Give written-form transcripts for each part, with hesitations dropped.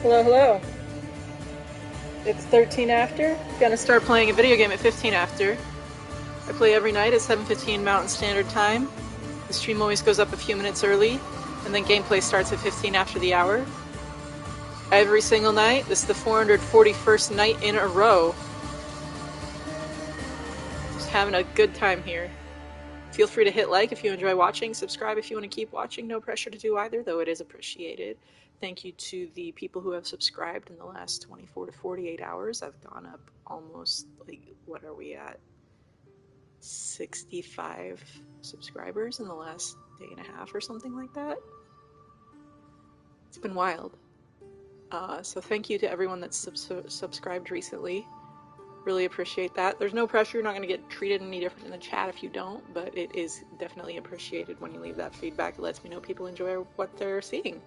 Hello, hello. It's 13 after. Gonna start playing a video game at 15 after. I play every night at 7:15 Mountain Standard Time. The stream always goes up a few minutes early, and then gameplay starts at 15 after the hour. Every single night. This is the 441st night in a row. Just having a good time here. Feel free to hit like if you enjoy watching, subscribe if you want to keep watching. No pressure to do either, though it is appreciated. Thank you to the people who have subscribed in the last 24 to 48 hours. I've gone up almost, what are we at? 65 subscribers in the last day and a half or something like that. It's been wild. So thank you to everyone that's subscribed recently. Really appreciate that. There's no pressure. You're not going to get treated any different in the chat if you don't, but it is definitely appreciated when you leave that feedback. It lets me know people enjoy what they're seeing.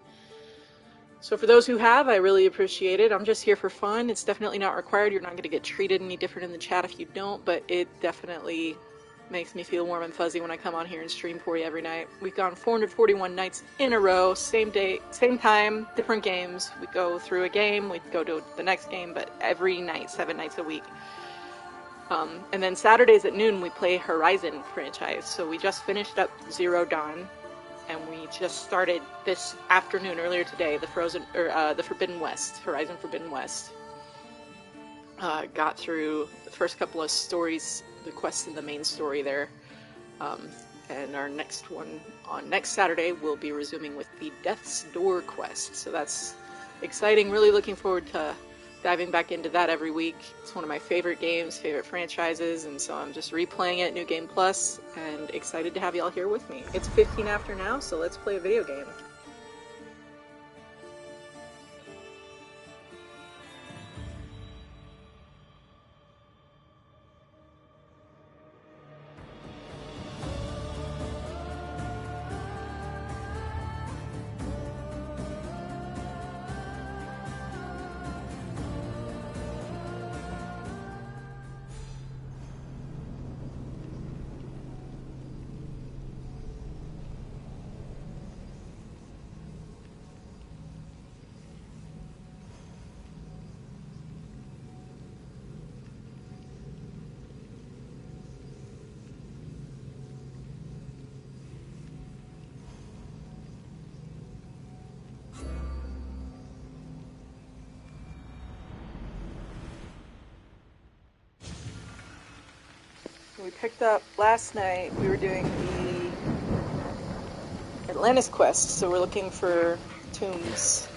So for those who have, I really appreciate it. I'm just here for fun. It's definitely not required. You're not going to get treated any different in the chat if you don't, but it definitely makes me feel warm and fuzzy when I come on here and stream for you every night. We've gone 441 nights in a row, same day, same time, different games. We go through a game, we go to the next game, but every night, 7 nights a week. And then Saturdays at noon, we play Horizon franchise. So we just finished up Zero Dawn, and we just started this afternoon, earlier today, the Forbidden West, Horizon Forbidden West. Got through the first couple of stories, the quests in the main story there. And our next one on next Saturday, we'll be resuming with the Death's Door quest. So that's exciting. Really looking forward to diving back into that every week. It's one of my favorite games, favorite franchises, and so I'm just replaying it, New Game Plus, and excited to have y'all here with me. It's 15 after now, so let's play a video game. We picked up last night, we were doing the Atlantis quest, so we're looking for tombs.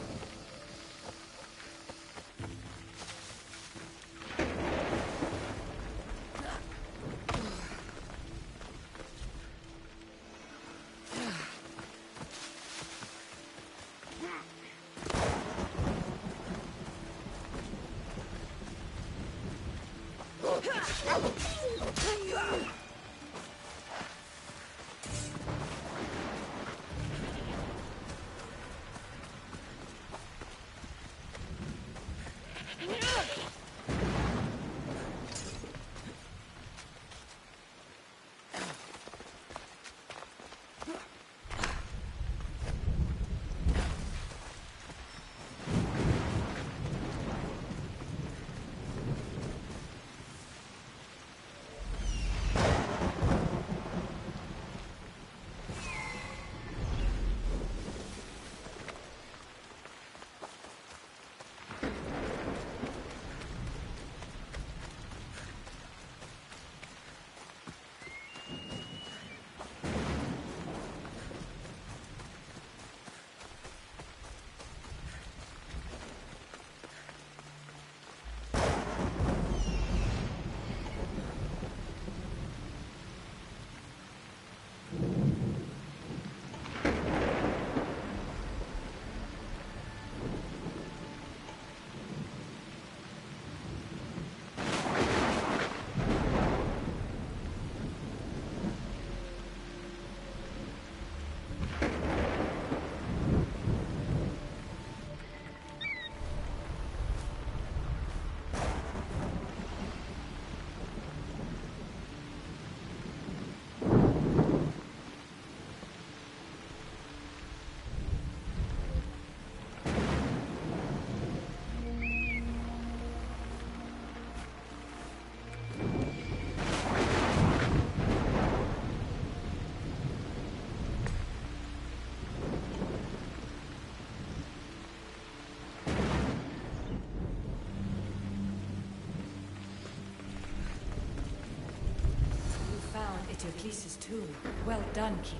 Diocles' tomb. Well done, Keeper.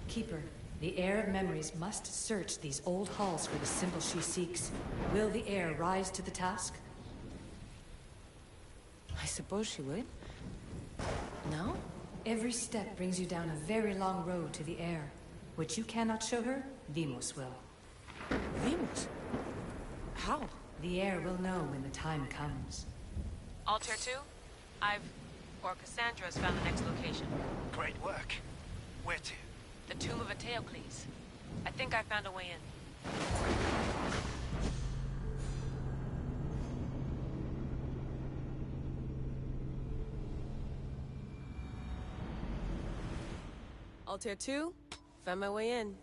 Keeper, the heir of memories must search these old halls for the symbol she seeks. Will the heir rise to the task? I suppose she would. No? Every step brings you down a very long road to the heir. Which you cannot show her, Demos will. Demos? How? The heir will know when the time comes. Altair 2, Cassandra's found the next location. Great work. Where to? The tomb of Eteocles. I think I found a way in. Altair 2? Found my way in.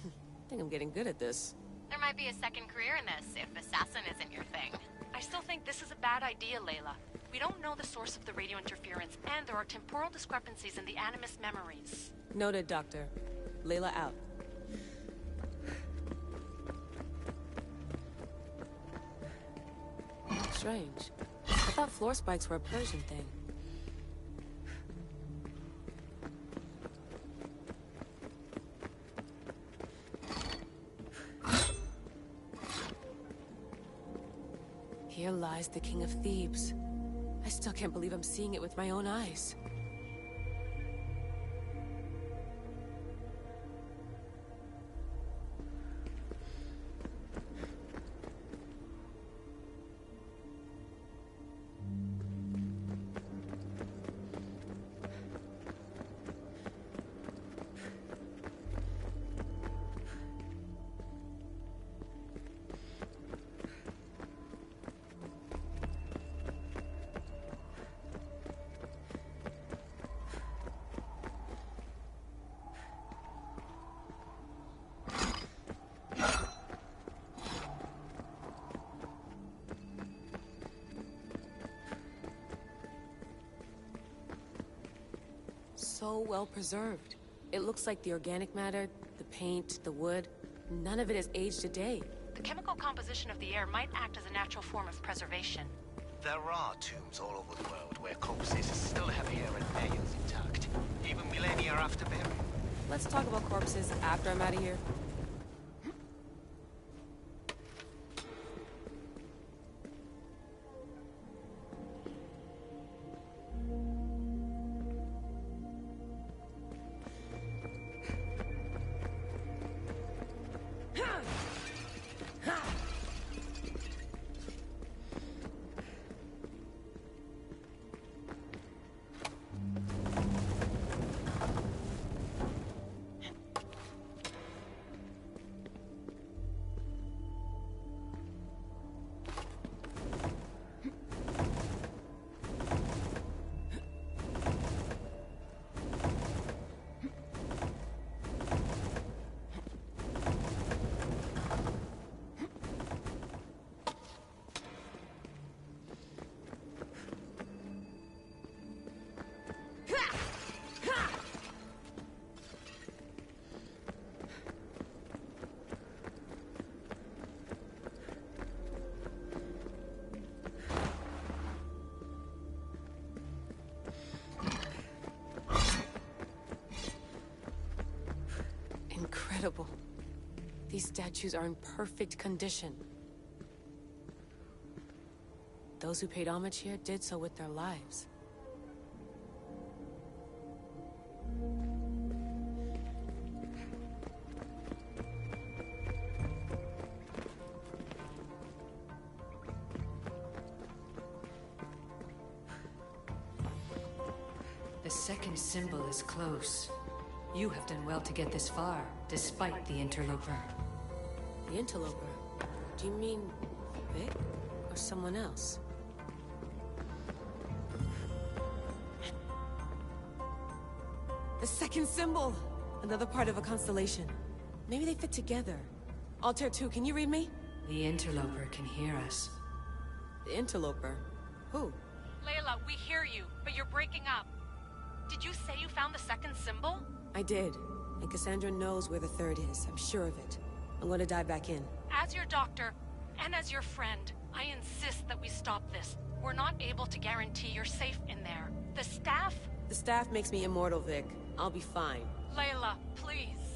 I think I'm getting good at this. There might be a second career in this, if assassin isn't your thing. I still think this is a bad idea, Layla. We don't know the source of the radio interference, and there are temporal discrepancies in the Animus memories. Noted, Doctor. Layla out. Strange. I thought floor spikes were a Persian thing. Here lies the King of Thebes. I still can't believe I'm seeing it with my own eyes. So well preserved. It looks like the organic matter, the paint, the wood, none of it has aged a day. The chemical composition of the air might act as a natural form of preservation. There are tombs all over the world where corpses still have hair and nails intact, even millennia after burial. Let's talk about corpses after I'm out of here. Incredible. These statues are in perfect condition. Those who paid homage here did so with their lives. The second symbol is close. You have done well to get this far, despite the interloper. The interloper? Do you mean Vic or someone else? The second symbol! Another part of a constellation. Maybe they fit together. Altair 2, can you read me? The interloper can hear us. The interloper? Who? Layla, we hear you, but you're breaking up. Did you say you found the second symbol? I did. And Cassandra knows where the third is. I'm sure of it. I'm gonna dive back in. As your doctor, and as your friend, I insist that we stop this. We're not able to guarantee you're safe in there. The staff? The staff makes me immortal, Vic. I'll be fine. Layla, please.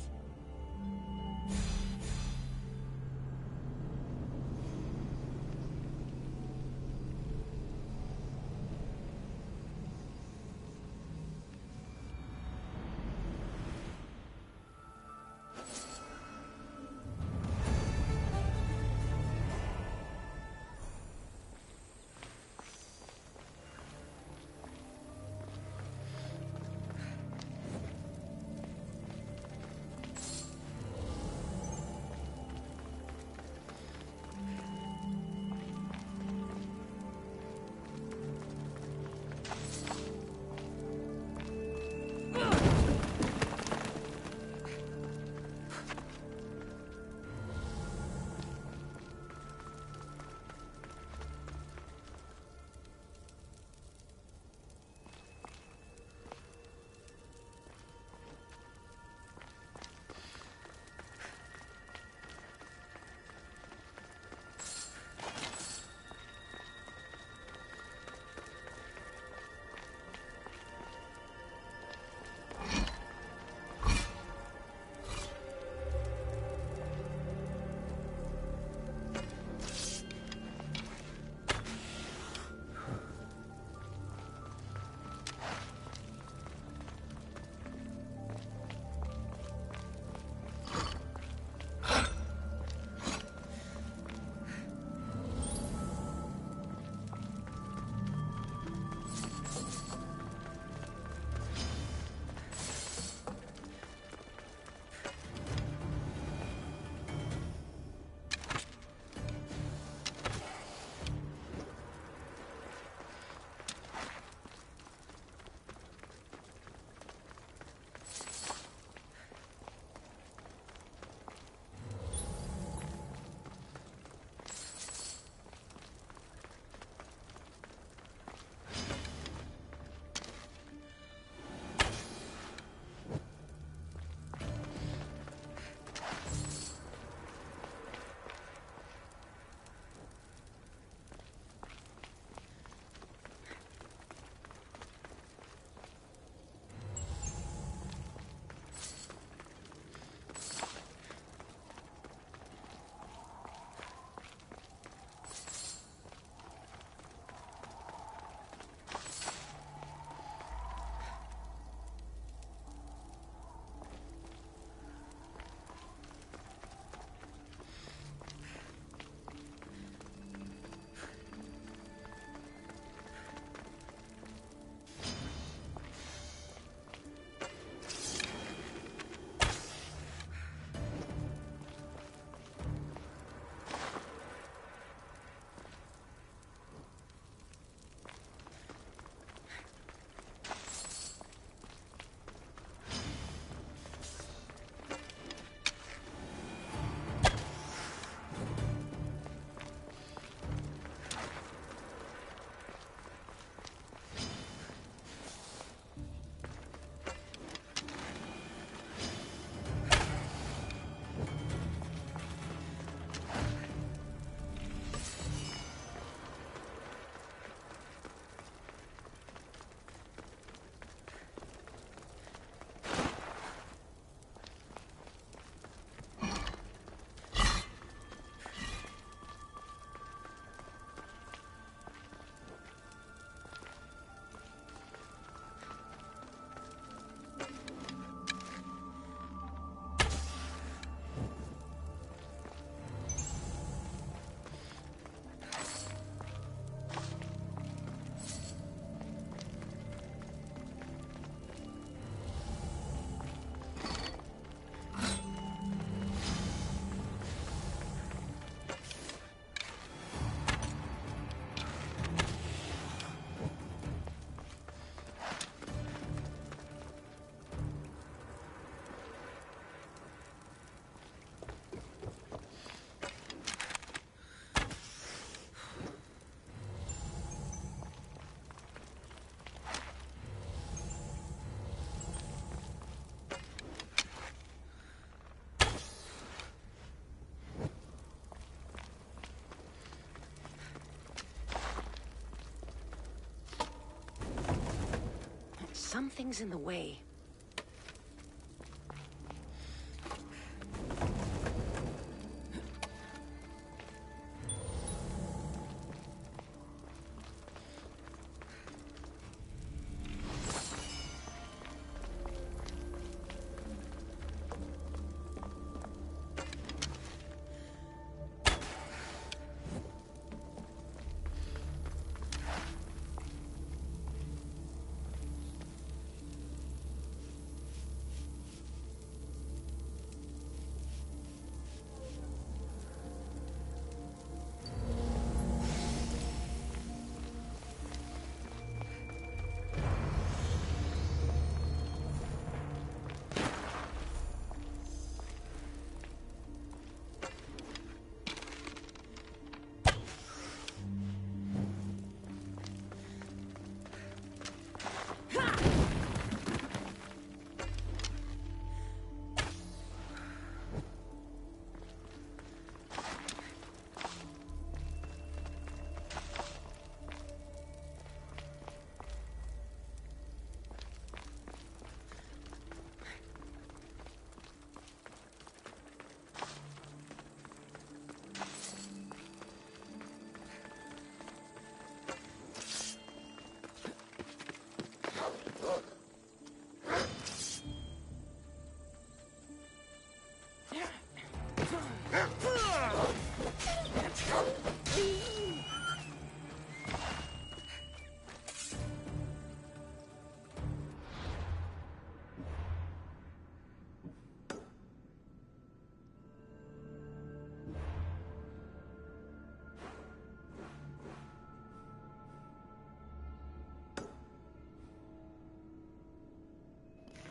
Something's in the way.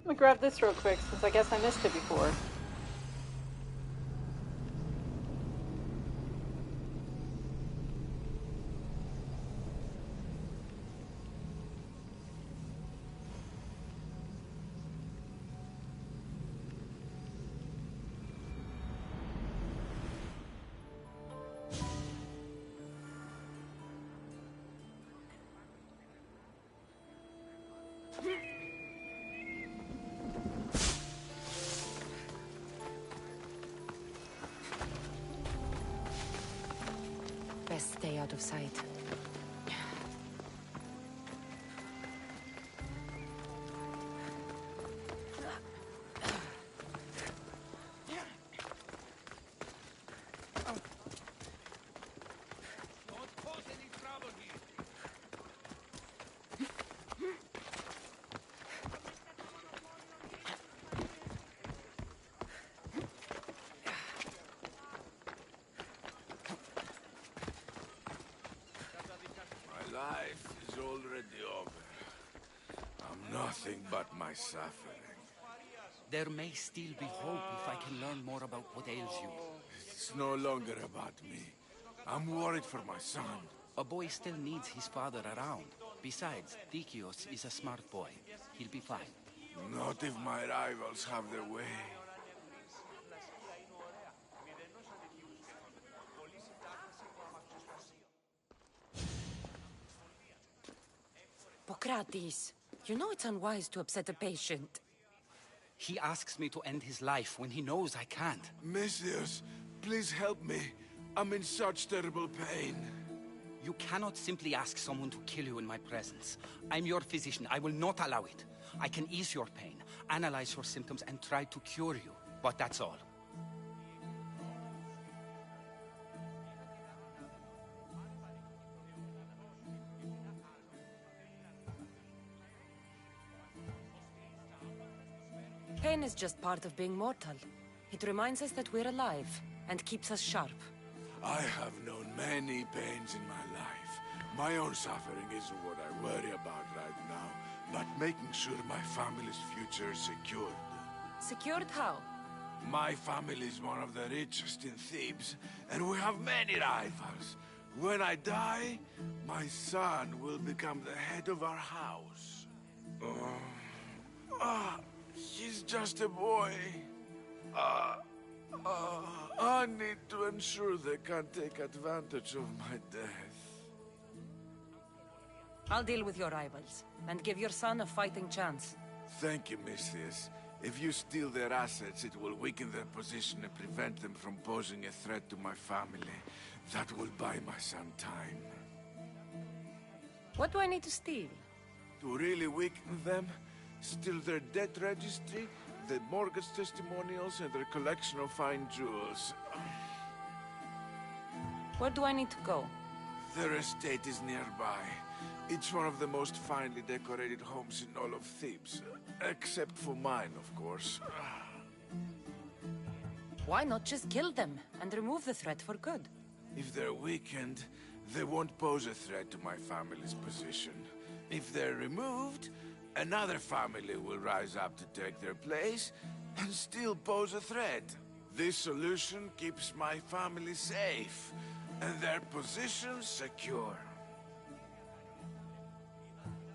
Let me grab this real quick, since I guess I missed it before. Best stay out of sight. Life is already over. I'm nothing but my suffering. There may still be hope if I can learn more about what ails you. It's no longer about me. I'm worried for my son. A boy still needs his father around. Besides, Dikios is a smart boy. He'll be fine. Not if my rivals have their way. Pokratis, you know it's unwise to upset a patient. He asks me to end his life when he knows I can't. Messias, please help me. I'm in such terrible pain. You cannot simply ask someone to kill you in my presence. I'm your physician. I will not allow it. I can ease your pain, analyze your symptoms, and try to cure you. But that's all. Pain is just part of being mortal. It reminds us that we're alive, and keeps us sharp. I have known many pains in my life. My own suffering isn't what I worry about right now, but making sure my family's future is secured. Secured how? My family is one of the richest in Thebes, and we have many rivals. When I die, my son will become the head of our house. He's just a boy. I need to ensure they can't take advantage of my death. I'll deal with your rivals, and give your son a fighting chance. Thank you, Misthias. If you steal their assets, it will weaken their position and prevent them from posing a threat to my family. That will buy my son time. What do I need to steal? To really weaken them, steal their debt registry, the mortgage testimonials, and their collection of fine jewels. Where do I need to go? Their estate is nearby. It's one of the most finely decorated homes in all of Thebes. Except for mine, of course. Why not just kill them, and remove the threat for good? If they're weakened, they won't pose a threat to my family's position. If they're removed, another family will rise up to take their place, and still pose a threat. This solution keeps my family safe, and their position secure.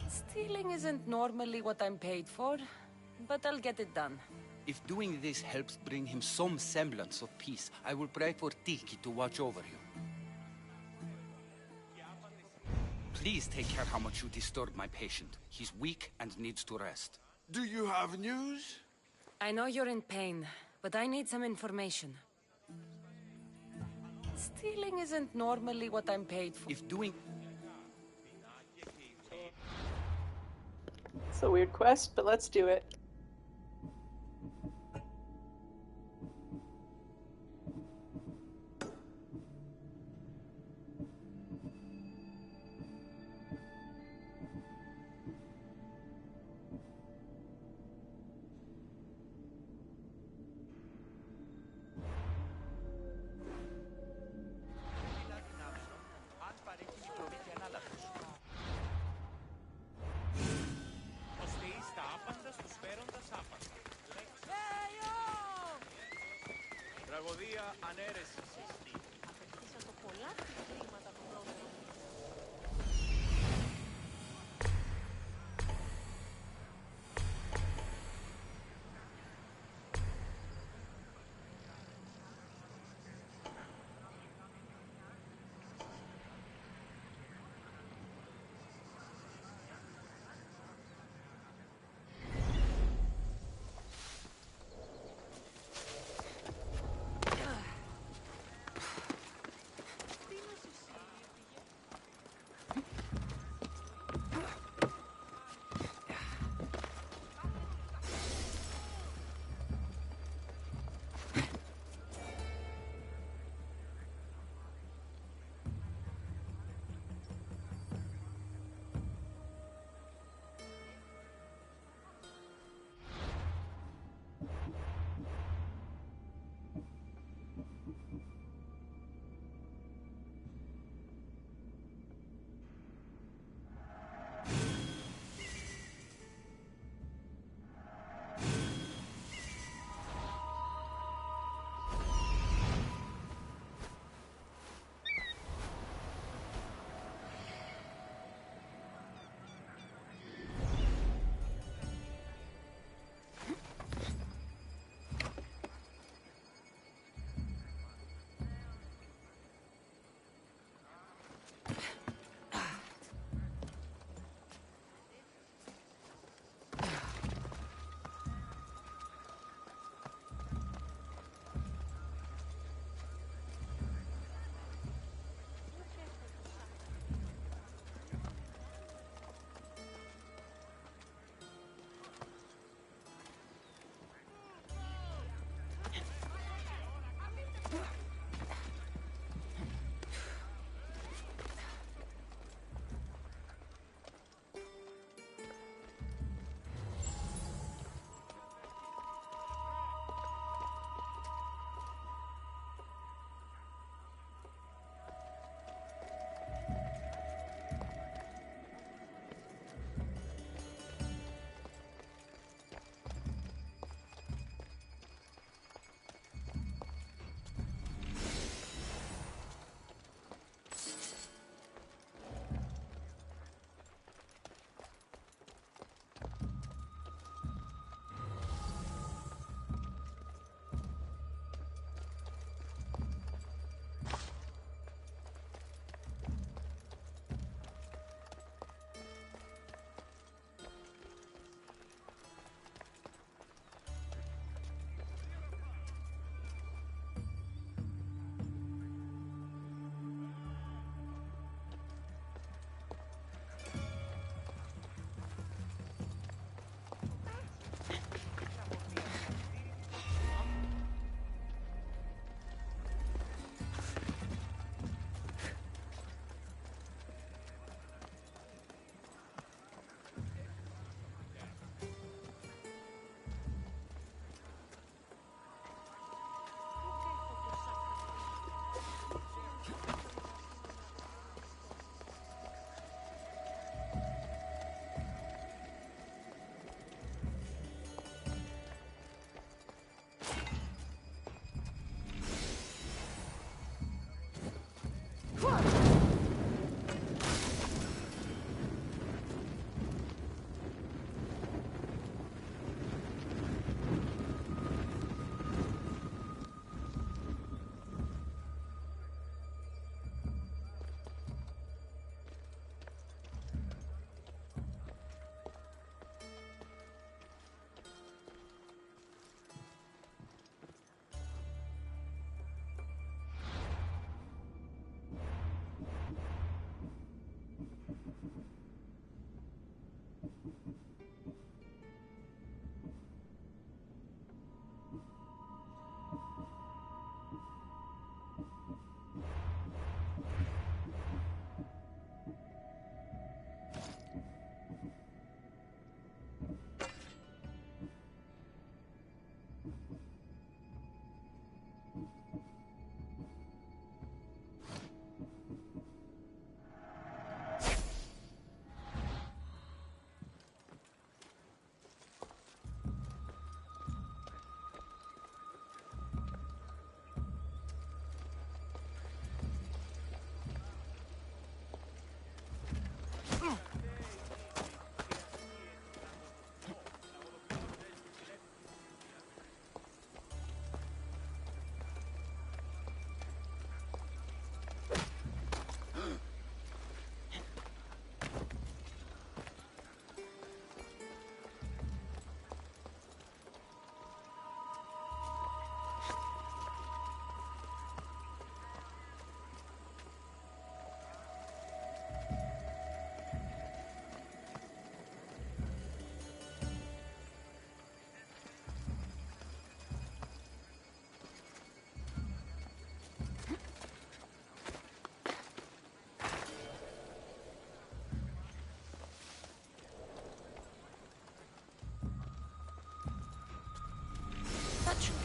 Stealing isn't normally what I'm paid for, but I'll get it done. If doing this helps bring him some semblance of peace, I will pray for Tiki to watch over you. Please take care how much you disturb my patient. He's weak and needs to rest. Do you have news? I know you're in pain, but I need some information. Stealing isn't normally what I'm paid for. If doing... It's a weird quest, but let's do it.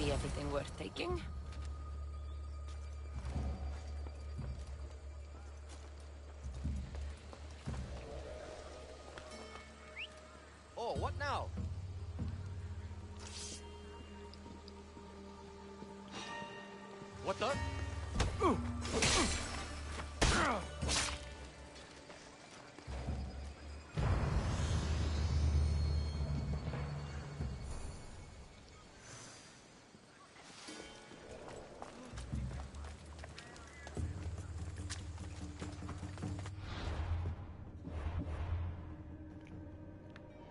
be everything worth taking. Oh, what now? What the?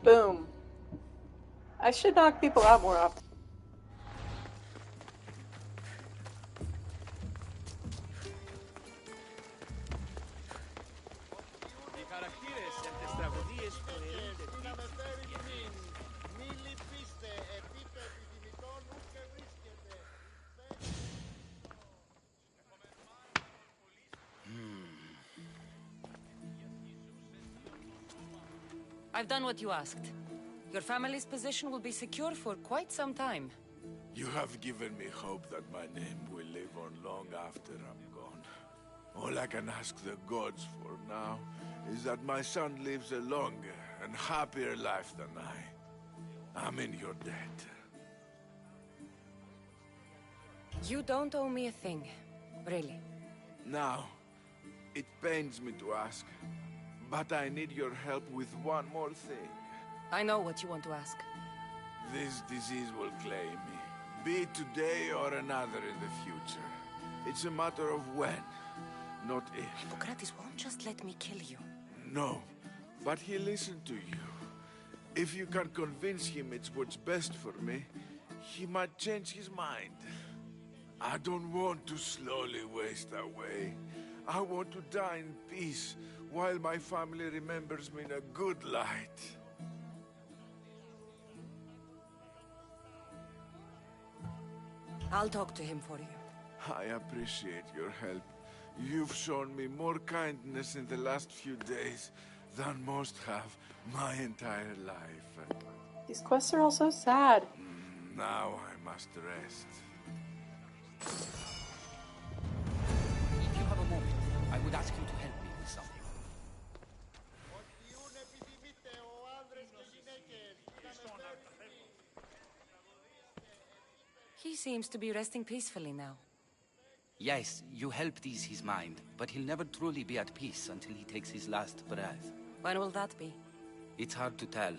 Boom. I should knock people out more often. I've done what you asked. Your family's position will be secure for quite some time. You have given me hope that my name will live on long after I'm gone. All I can ask the gods for now is that my son lives a longer and happier life than I. I'm in your debt. You don't owe me a thing. Really. Now, it pains me to ask, but I need your help with one more thing. I know what you want to ask. This disease will claim me, be it today or another in the future. It's a matter of when, not if. Hippocrates won't just let me kill you. No, but he'll listen to you. If you can convince him it's what's best for me, he might change his mind. I don't want to slowly waste away. I want to die in peace, while my family remembers me in a good light. I'll talk to him for you. I appreciate your help. You've shown me more kindness in the last few days than most have my entire life. These quests are all so sad. Now I must rest. If you have a moment, I would ask you to help me with something. He seems to be resting peacefully now. Yes, you helped ease his mind, but he'll never truly be at peace until he takes his last breath. When will that be? It's hard to tell.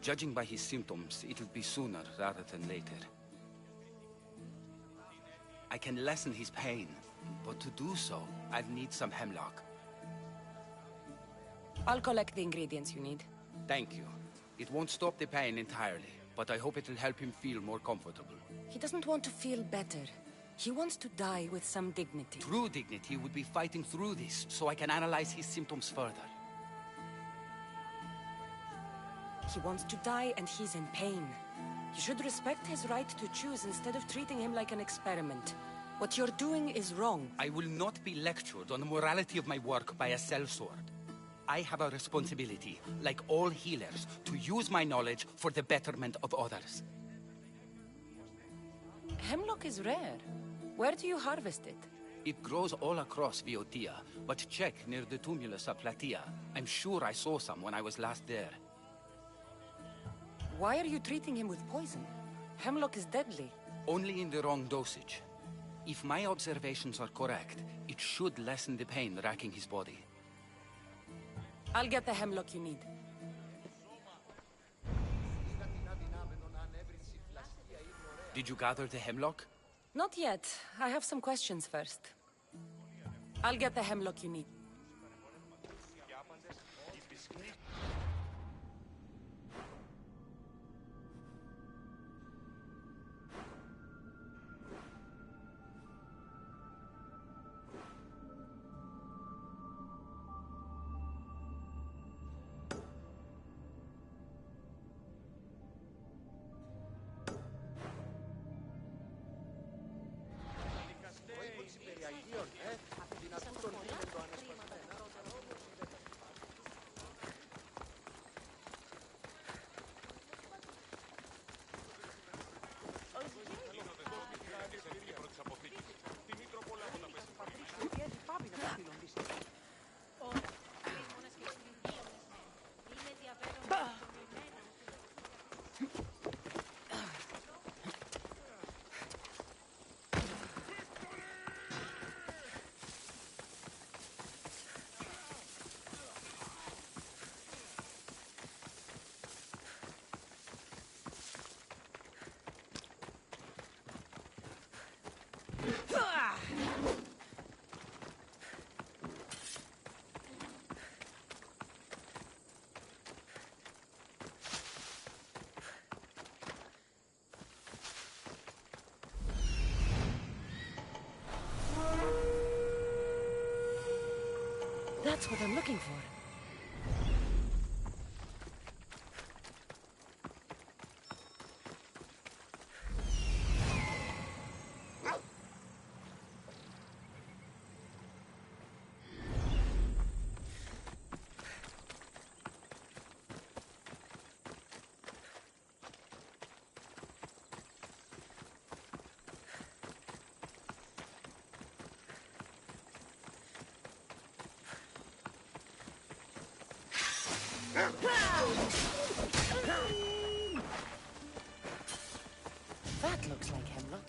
Judging by his symptoms, it'll be sooner rather than later. I can lessen his pain, but to do so, I'll need some hemlock. I'll collect the ingredients you need. Thank you. It won't stop the pain entirely, but I hope it'll help him feel more comfortable. He doesn't want to feel better. He wants to die with some dignity. True dignity would be fighting through this, so I can analyze his symptoms further. He wants to die and he's in pain. You should respect his right to choose instead of treating him like an experiment. What you're doing is wrong. I will not be lectured on the morality of my work by a sellsword. I have a responsibility, like all healers, to use my knowledge for the betterment of others. Hemlock is rare. Where do you harvest it? It grows all across Viotia, but check near the tumulus of Platea. I'm sure I saw some when I was last there. Why are you treating him with poison? Hemlock is deadly. Only in the wrong dosage. If my observations are correct, it should lessen the pain racking his body. I'll get the hemlock you need. Did you gather the hemlock? Not yet. I have some questions first. I'll get the hemlock you need. That's what I'm looking for. That looks like hemlock.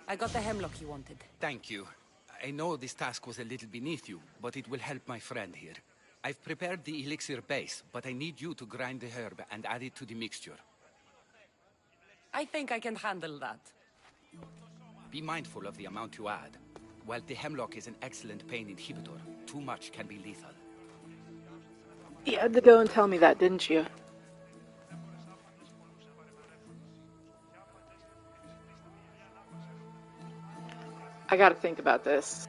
I got the hemlock you wanted. Thank you. I know this task was a little beneath you, but it will help my friend here. I've prepared the elixir base, but I need you to grind the herb and add it to the mixture. I think I can handle that. Be mindful of the amount you add. While the hemlock is an excellent pain inhibitor, too much can be lethal. You had to go and tell me that, didn't you? I gotta think about this.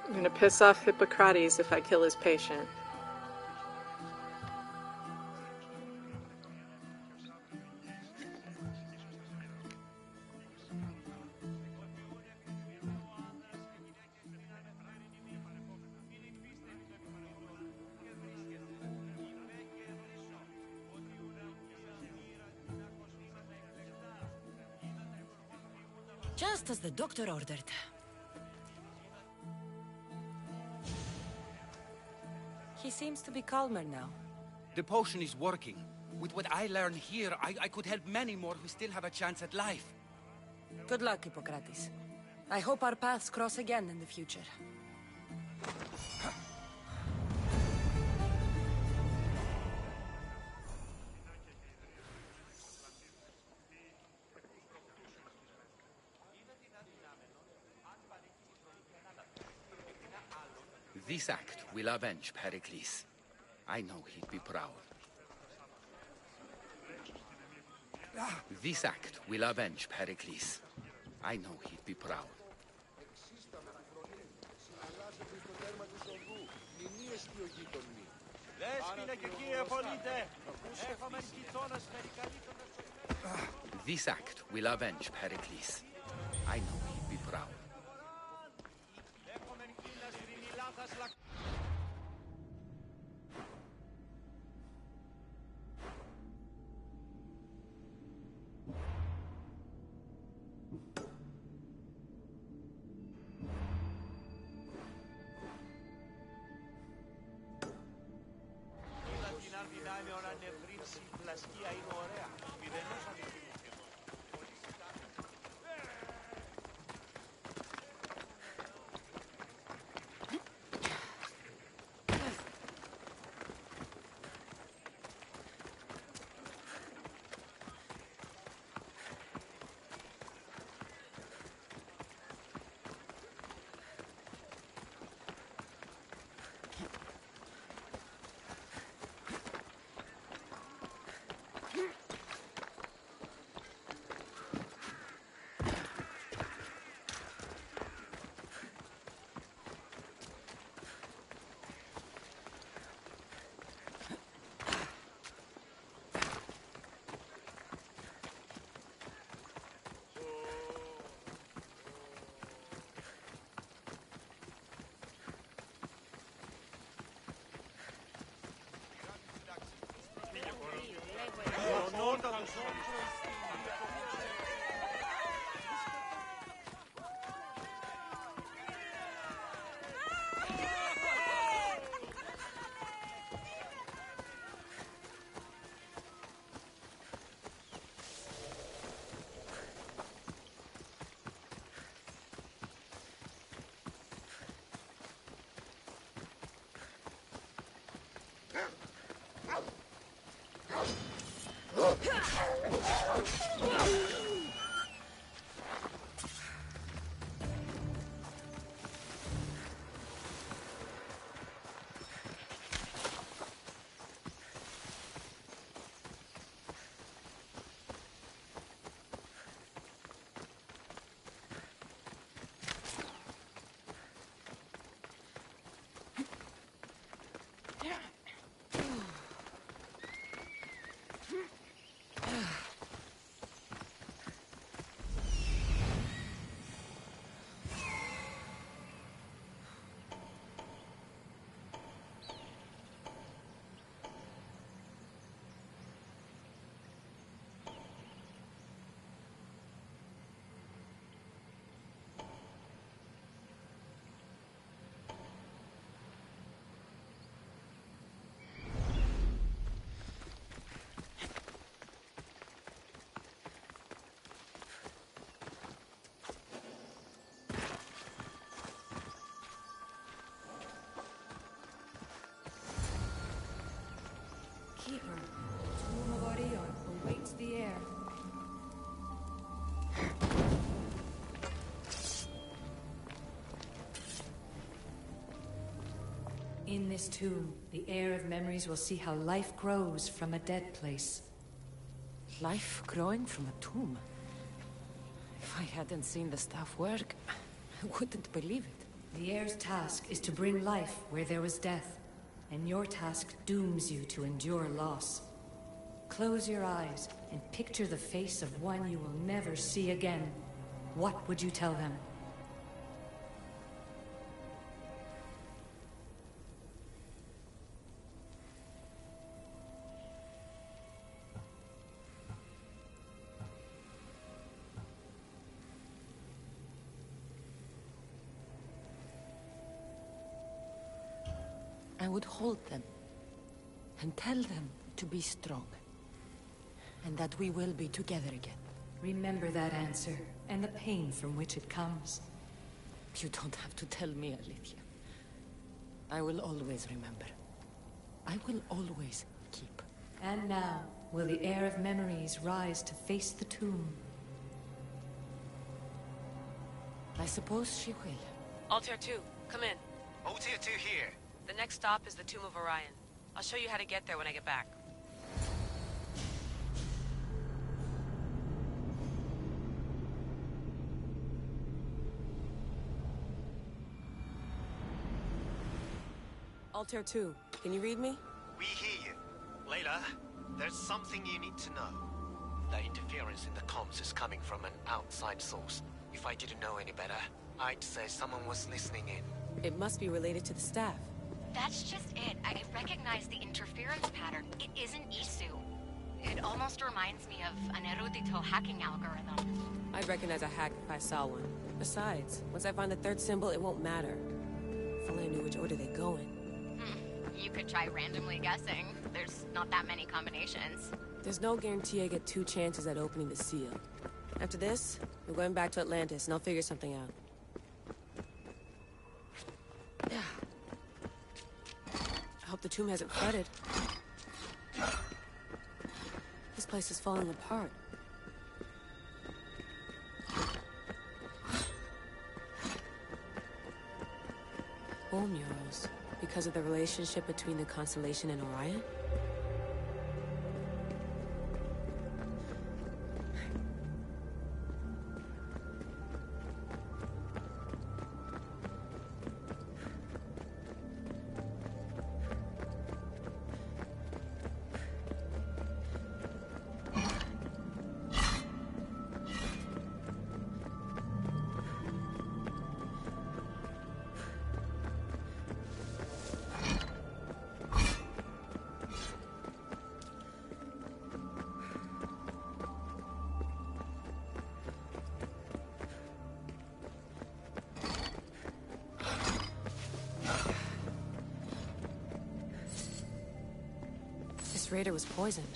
I'm gonna piss off Hippocrates if I kill his patient. Just as the doctor ordered. He seems to be calmer now. The potion is working. With what I learn here, I could help many more who still have a chance at life. Good luck, Hippocrates. I hope our paths cross again in the future. This act will avenge Pericles. I know he'd be proud. This act will avenge Pericles. I know he'd be proud. This act will avenge Pericles. I know he'd be proud. Keeper, the tomb of Orion awaits the heir. In this tomb, the heir of memories will see how life grows from a dead place. Life growing from a tomb? If I hadn't seen the stuff work, I wouldn't believe it. The heir's task is to bring life where there was death, and your task dooms you to endure loss. Close your eyes and picture the face of one you will never see again. What would you tell them? I would hold them and tell them to be strong, and that we will be together again. Remember that answer, and the pain from which it comes. You don't have to tell me, Alethea. I will always remember. I will always keep. And now, will the heir of memories rise to face the tomb? I suppose she will. Altair 2, come in. All tier 2 here. The next stop is the Tomb of Orion. I'll show you how to get there when I get back. Altair 2, can you read me? We hear you. Layla, there's something you need to know. The interference in the comms is coming from an outside source. If I didn't know any better, I'd say someone was listening in. It must be related to the staff. That's just it. I recognize the interference pattern. It isn't Isu. It almost reminds me of an erudito hacking algorithm. I'd recognize a hack if I saw one. Besides, once I find the third symbol, it won't matter. If only I knew which order they go in. You could try randomly guessing. There's not that many combinations. There's no guarantee I get 2 chances at opening the seal. After this, we're going back to Atlantis, and I'll figure something out. I hope the tomb hasn't flooded. This place is falling apart. Wall murals. Because of the relationship between the constellation and Orion? This raider was poisoned.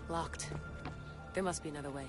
Locked. There must be another way.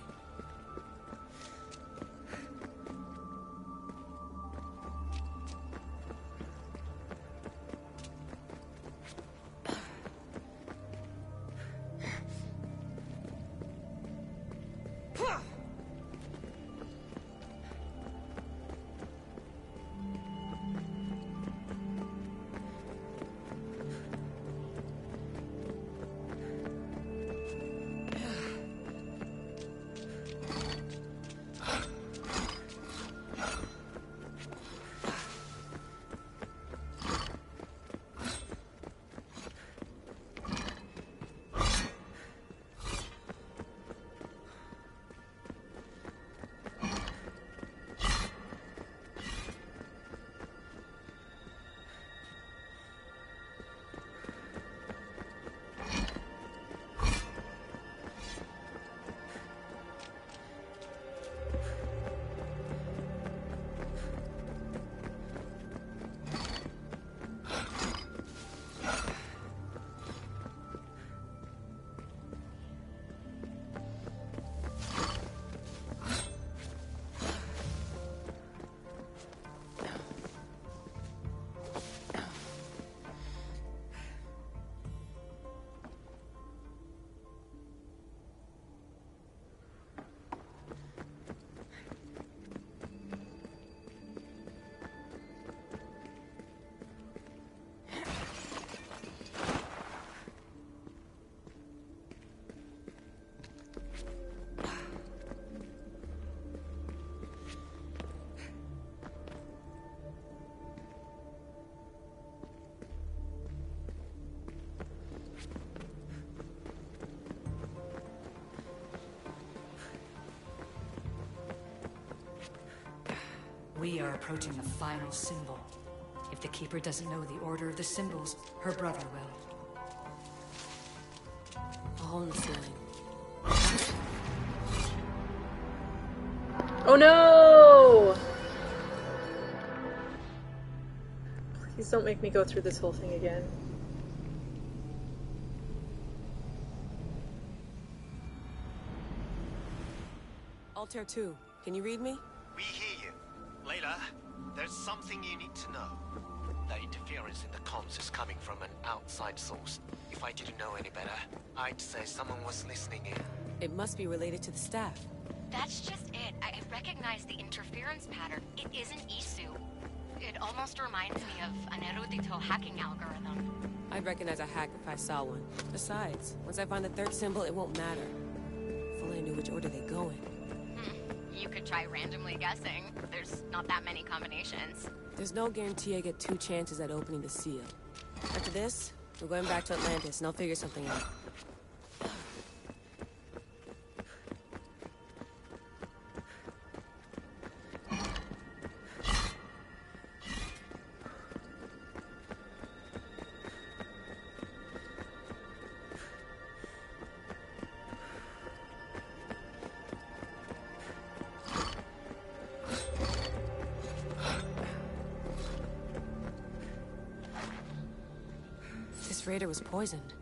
We are approaching the final symbol. If the Keeper doesn't know the order of the symbols, her brother will. A hole in the ceiling. Oh no! Please don't make me go through this whole thing again. Altair 2, can you read me? We hear you. Layla, there's something you need to know. The interference in the comms is coming from an outside source. If I didn't know any better, I'd say someone was listening in. It must be related to the staff. That's just it. I recognize the interference pattern. It isn't Isu. It almost reminds me of an erudito hacking algorithm. I'd recognize a hack if I saw one. Besides, once I find the third symbol, it won't matter. If only I knew which order they go in. You could try randomly guessing. There's not that many combinations. There's no guarantee I get 2 chances at opening the seal. After this, we're going back to Atlantis, and I'll figure something out. This raider was poisoned.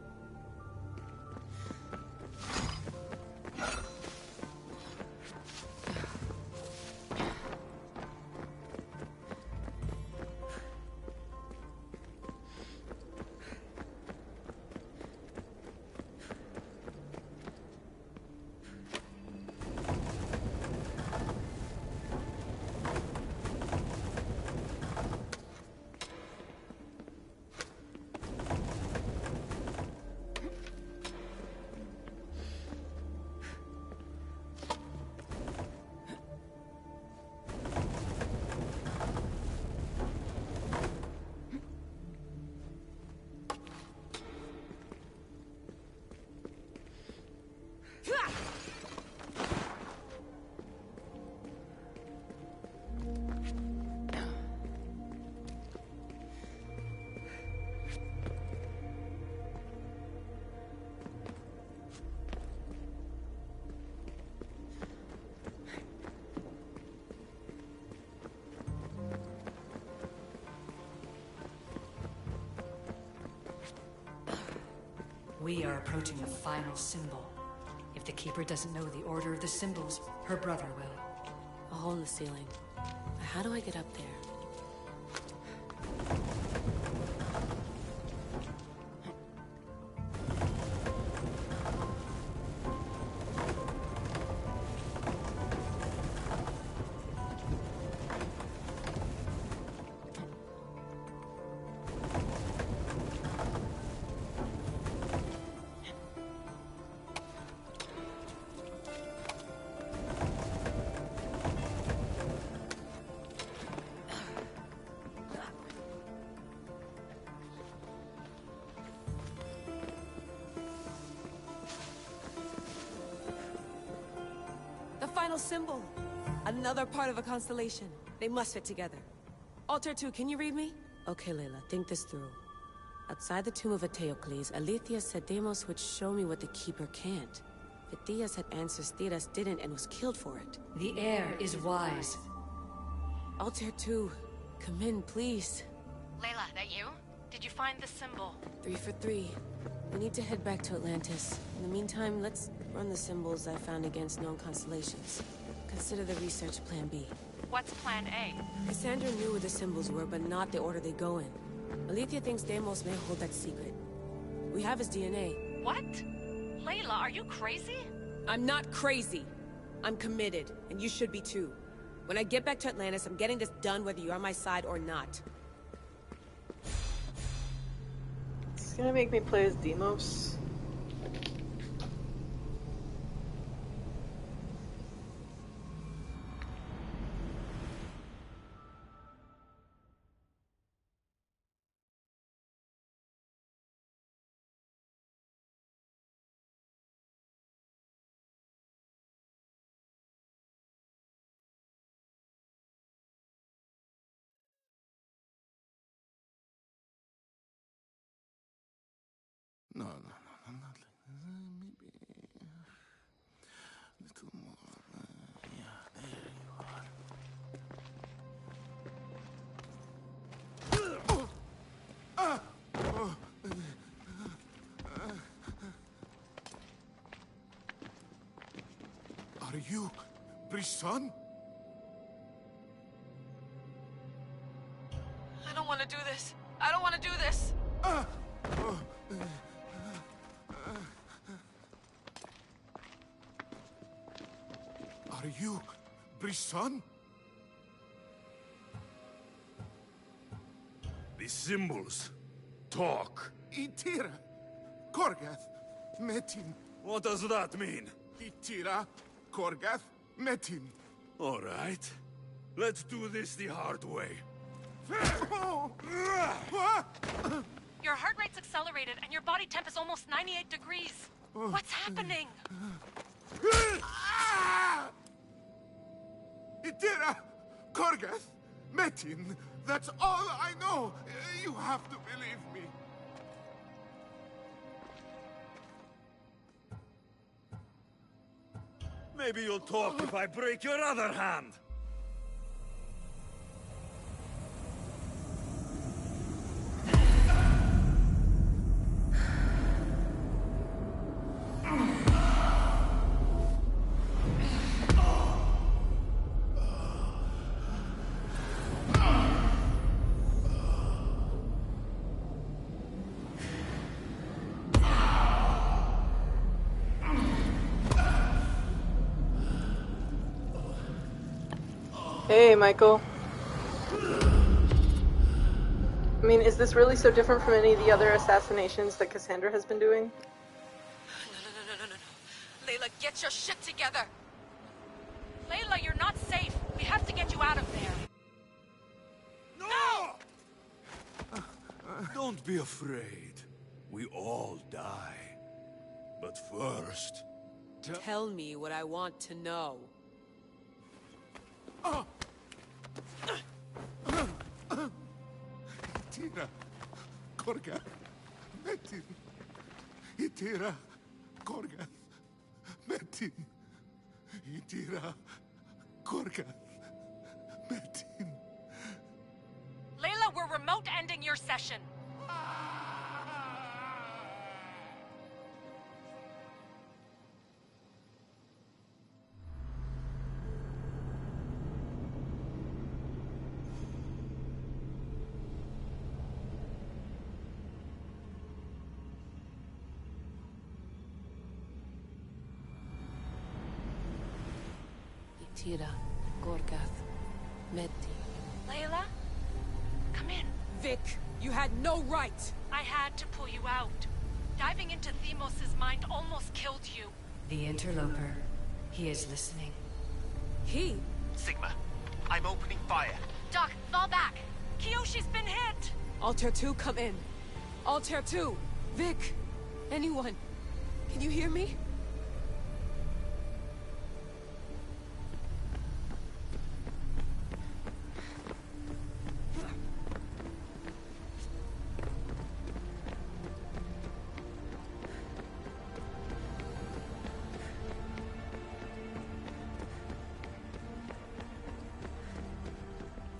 We are approaching the final symbol. If the Keeper doesn't know the order of the symbols, her brother will. A hole in the ceiling. How do I get up there? The final symbol! Another part of a constellation. They must fit together. Altair 2, can you read me? Okay, Layla, think this through. Outside the tomb of Eteocles, Alethea said Deimos would show me what the Keeper can't. Phidias had answers Theras didn't and was killed for it. The air is wise. Altair 2, come in, please. Layla, that you? Did you find the symbol? 3 for 3. We need to head back to Atlantis. In the meantime, let's run the symbols I found against known constellations. Consider the research plan B. What's plan A? Cassandra knew where the symbols were, but not the order they go in. Alethea thinks Deimos may hold that secret. We have his DNA. What? Layla, are you crazy? I'm not crazy. I'm committed, and you should be too. When I get back to Atlantis, I'm getting this done whether you're on my side or not. It's gonna make me play as Deimos. Are you Brisson? I don't want to do this. I don't want to do this. Are you Brisson? The symbols talk. Itira, Korgath, Metin. What does that mean? Itira, Korgath, Metin. All right. Let's do this the hard way. Your heart rate's accelerated and your body temp is almost 98 degrees. What's happening? Itira, Korgath, Metin. That's all I know. You have to believe me. Maybe you'll talk if I break your other hand. Hey, Michael. I mean, is this really so different from any of the other assassinations that Cassandra has been doing? No. Layla, get your shit together. Layla, you're not safe. We have to get you out of there. No! Don't be afraid. We all die. But first... Tell me what I want to know. Itira, Korgath, Metin. Itira, Korgath, Metin. Itira, Korgath, Metin. Layla, we're remote ending your session. Itira, Korgath, Metin. Layla? Come in. Vic, you had no right! I had to pull you out. Diving into Themos' mind almost killed you. The interloper. He is listening. He? Sigma, I'm opening fire. Doc, fall back. Kiyoshi's been hit. Altair 2, come in. Altair 2! Vic! Anyone? Can you hear me?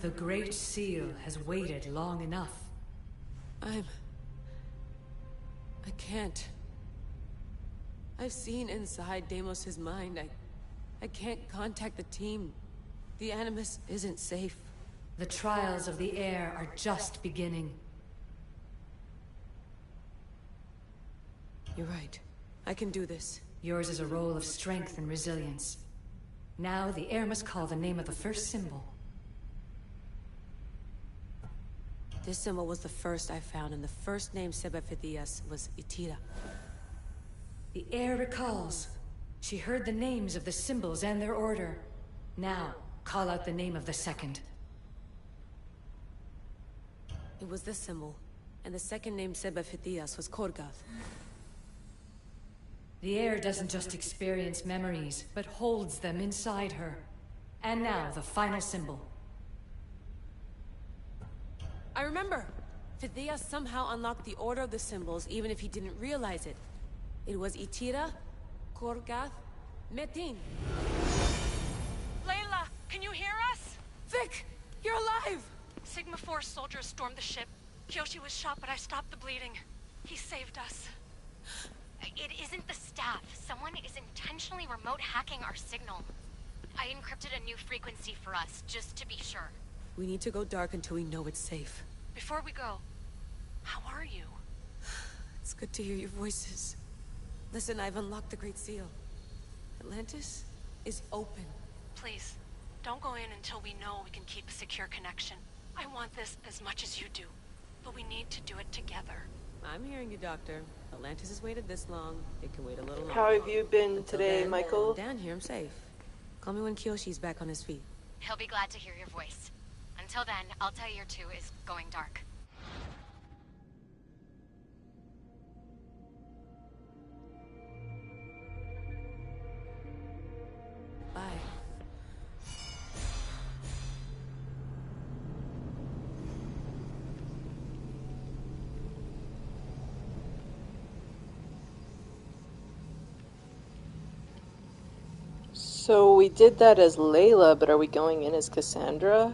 The Great Seal has waited long enough. I can't. I've seen inside Deimos' mind. I can't contact the team. The Animus isn't safe. The trials of the air are just beginning. You're right. I can do this. Yours is a role of strength and resilience. Now the air must call the name of the first symbol. This symbol was the first I found, and the first name Sebefithias was Itira. The air recalls. She heard the names of the symbols and their order. Now, call out the name of the second. It was this symbol, and the second name Sebefithias was Korgath. The air doesn't just experience memories, but holds them inside her. And now, the final symbol. I remember! Fithias somehow unlocked the order of the symbols, even if he didn't realize it. It was Itira, Korgath, Metin. Layla, can you hear us? Vic! You're alive! Sigma 4 soldiers stormed the ship. Kiyoshi was shot, but I stopped the bleeding. He saved us. It isn't the staff. Someone is intentionally remote hacking our signal. I encrypted a new frequency for us, just to be sure. We need to go dark until we know it's safe. Before we go, how are you? It's good to hear your voices. Listen, I've unlocked the Great Seal. Atlantis is open. Please, don't go in until we know we can keep a secure connection. I want this as much as you do, but we need to do it together. I'm hearing you, Doctor. Atlantis has waited this long. It can wait a little longer. How have you been Until today, then, Michael? Down here, I'm safe. Call me when Kyoshi's back on his feet. He'll be glad to hear your voice. Until then, Altair 2 is going dark. Bye. So we did that as Layla, but are we going in as Cassandra?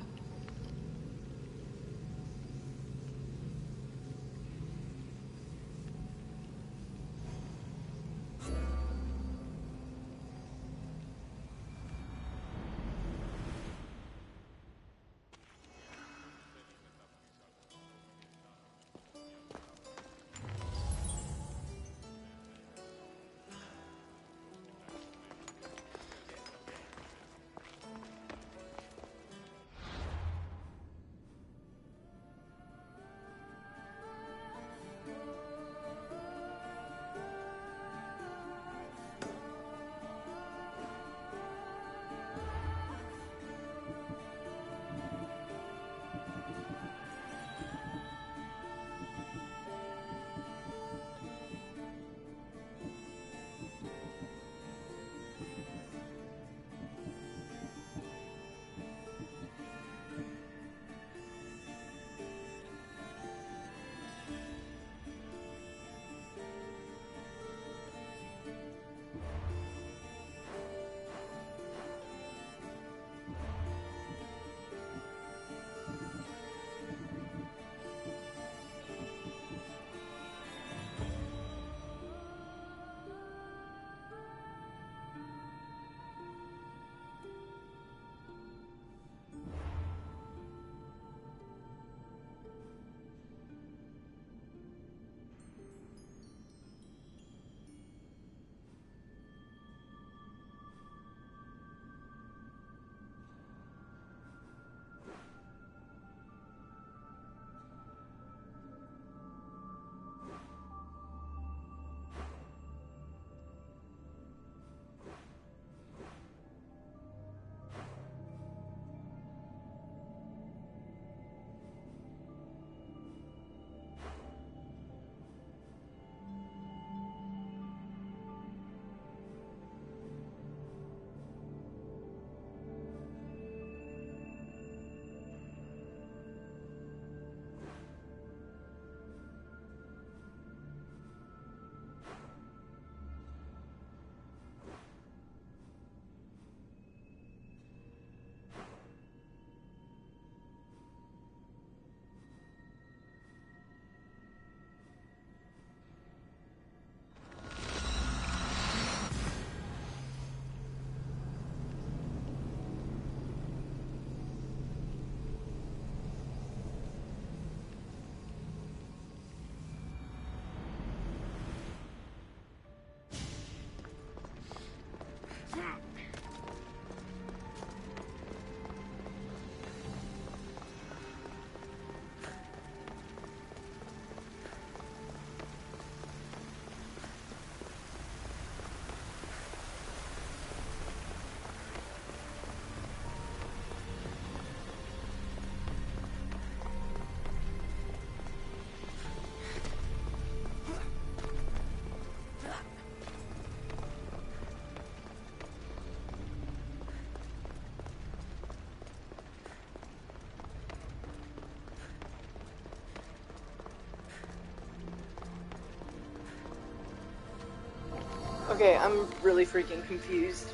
Okay, I'm really freaking confused.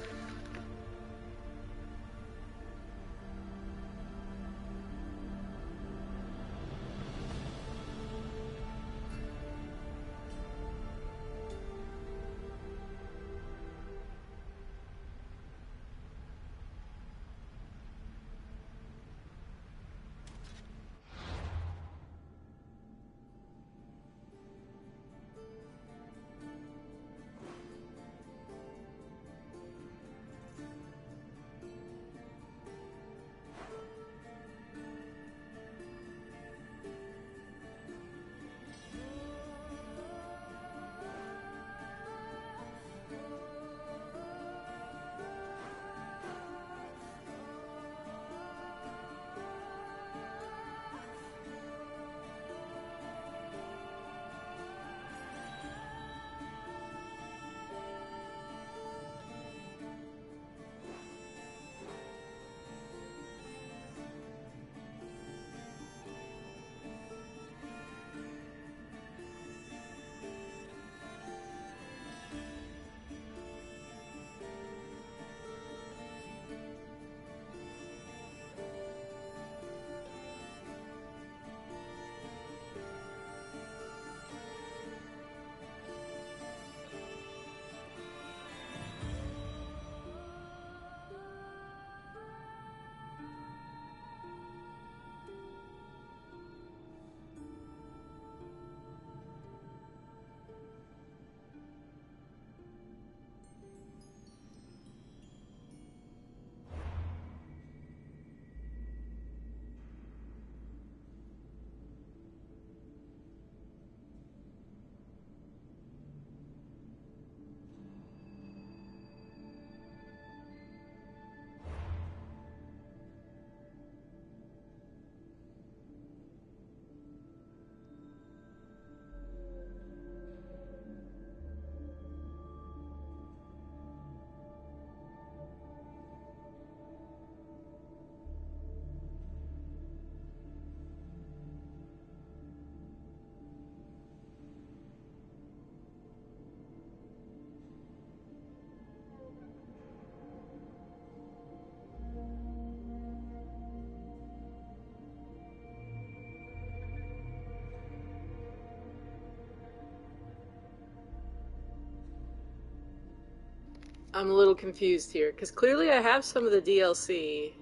I'm a little confused here, because clearly I have some of the DLC.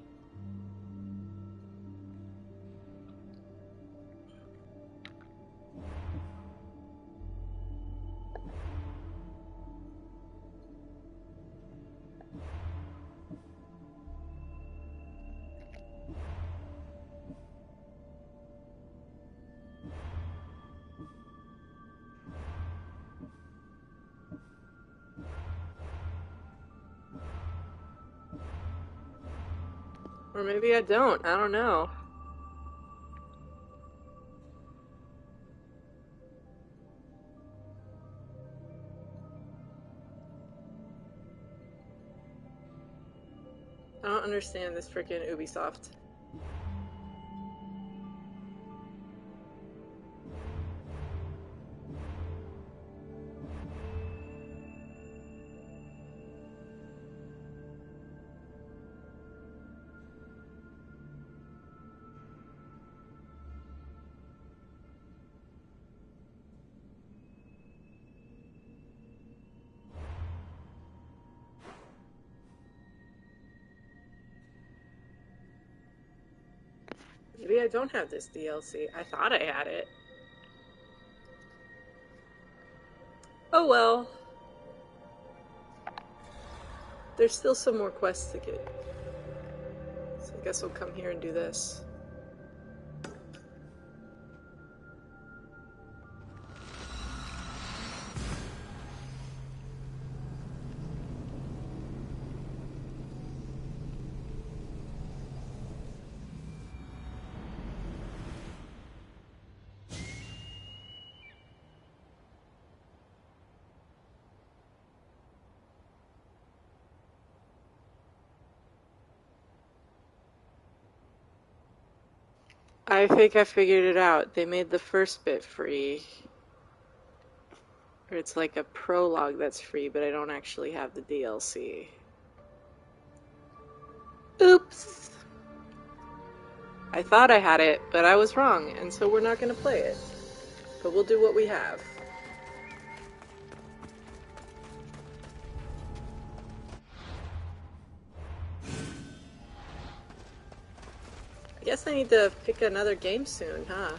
Or maybe I don't. I don't know. I don't understand this freaking Ubisoft. Maybe I don't have this DLC. I thought I had it. Oh well. There's still some more quests to get. So I guess we'll come here and do this. I think I figured it out. They made the first bit free. Or it's like a prologue that's free, but I don't actually have the DLC. Oops! I thought I had it, but I was wrong, and so we're not going to play it. But we'll do what we have. I guess I need to pick another game soon, huh?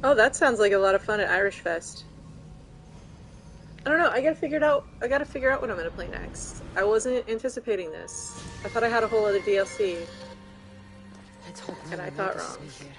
Oh, that sounds like a lot of fun at Irish Fest. I don't know. I gotta figure it out. I gotta figure out what I'm gonna play next. I wasn't anticipating this. I thought I had a whole other DLC, Let's hope no and I one thought notices wrong. me here.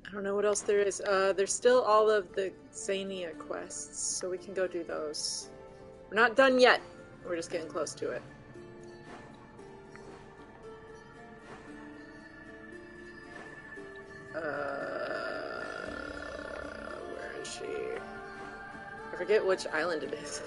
I don't know what else there is. There's still all of the Xania quests, so we can go do those. We're not done yet. We're just getting close to it. Where is she? I forget which island it is.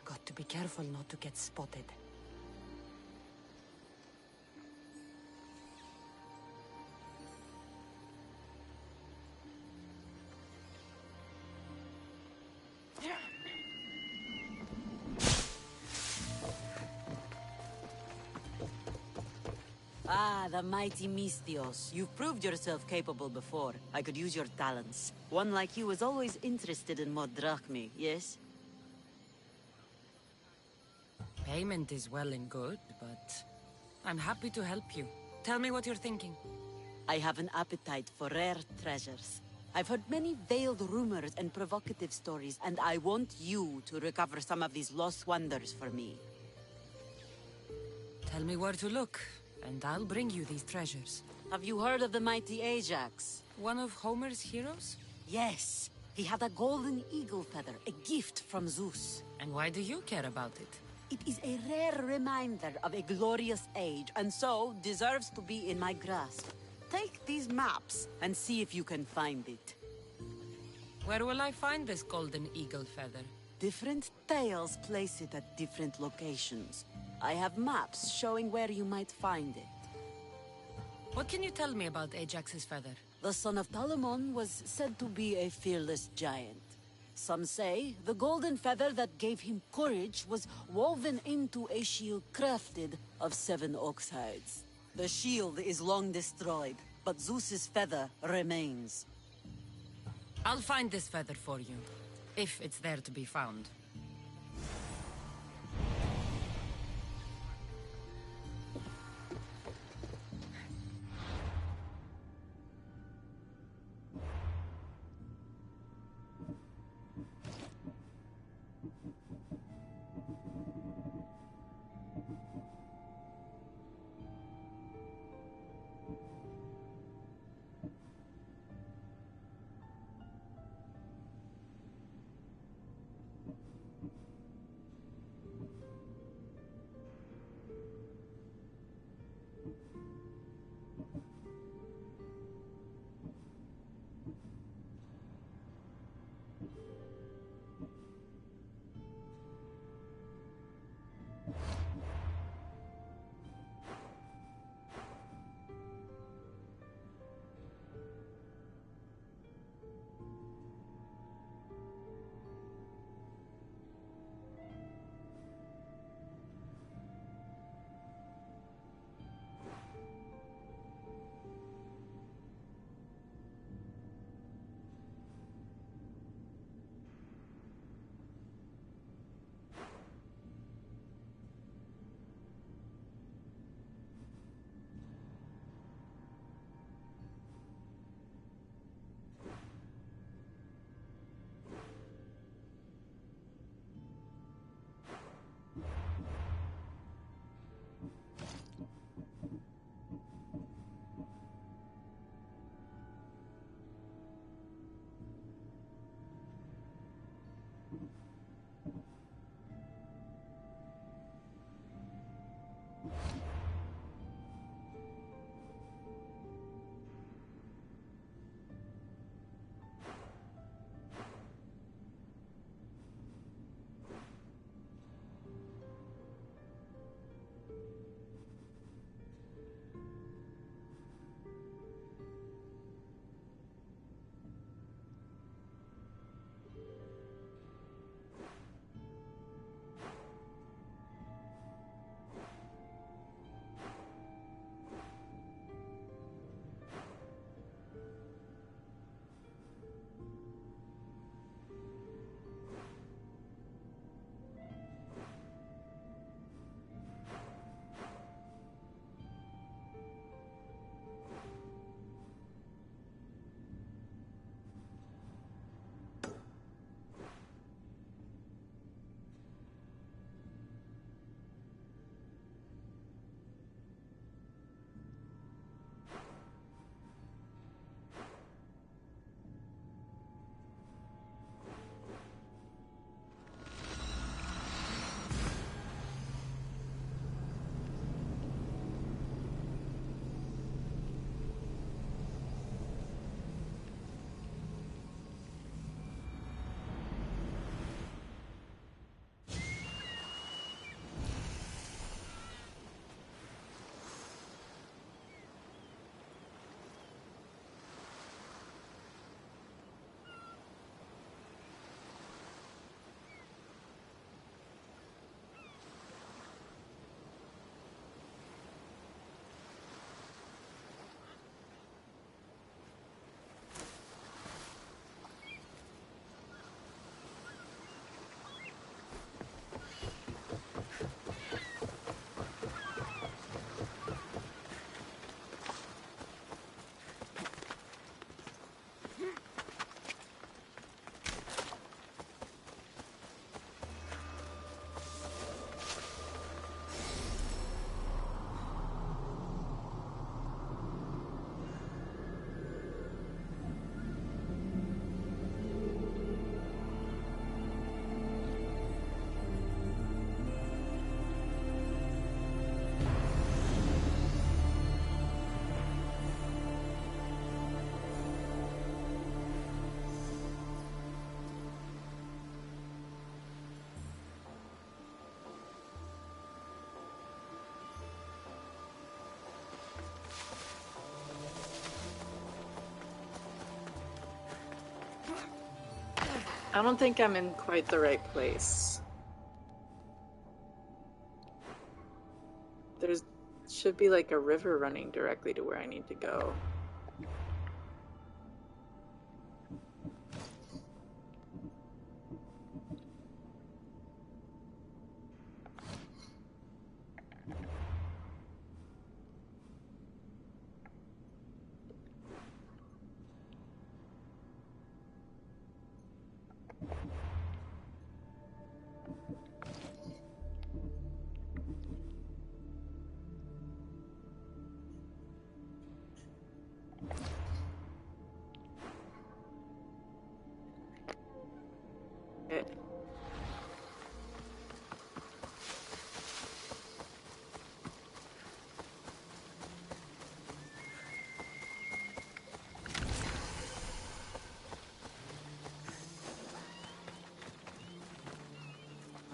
Got to be careful not to get spotted. Ah, the mighty Mistios. You've proved yourself capable before. I could use your talents. One like you is always interested in more drachmi, yes? Payment is well and good, but I'm happy to help you. Tell me what you're thinking. I have an appetite for rare treasures. I've heard many veiled rumors and provocative stories, and I want you to recover some of these lost wonders for me. Tell me where to look, and I'll bring you these treasures. Have you heard of the mighty Ajax? One of Homer's heroes? Yes. He had a golden eagle feather, a gift from Zeus. And why do you care about it? It is a rare reminder of a glorious age, and so deserves to be in my grasp. Take these maps and see if you can find it. Where will I find this golden eagle feather? Different tales place it at different locations. I have maps showing where you might find it. What can you tell me about Ajax's feather? The son of Telamon was said to be a fearless giant. Some say the golden feather that gave him courage was woven into a shield crafted of 7 ox hides. The shield is long destroyed, but Zeus's feather remains. I'll find this feather for you, if it's there to be found. I don't think I'm in quite the right place. There's should be like a river running directly to where I need to go.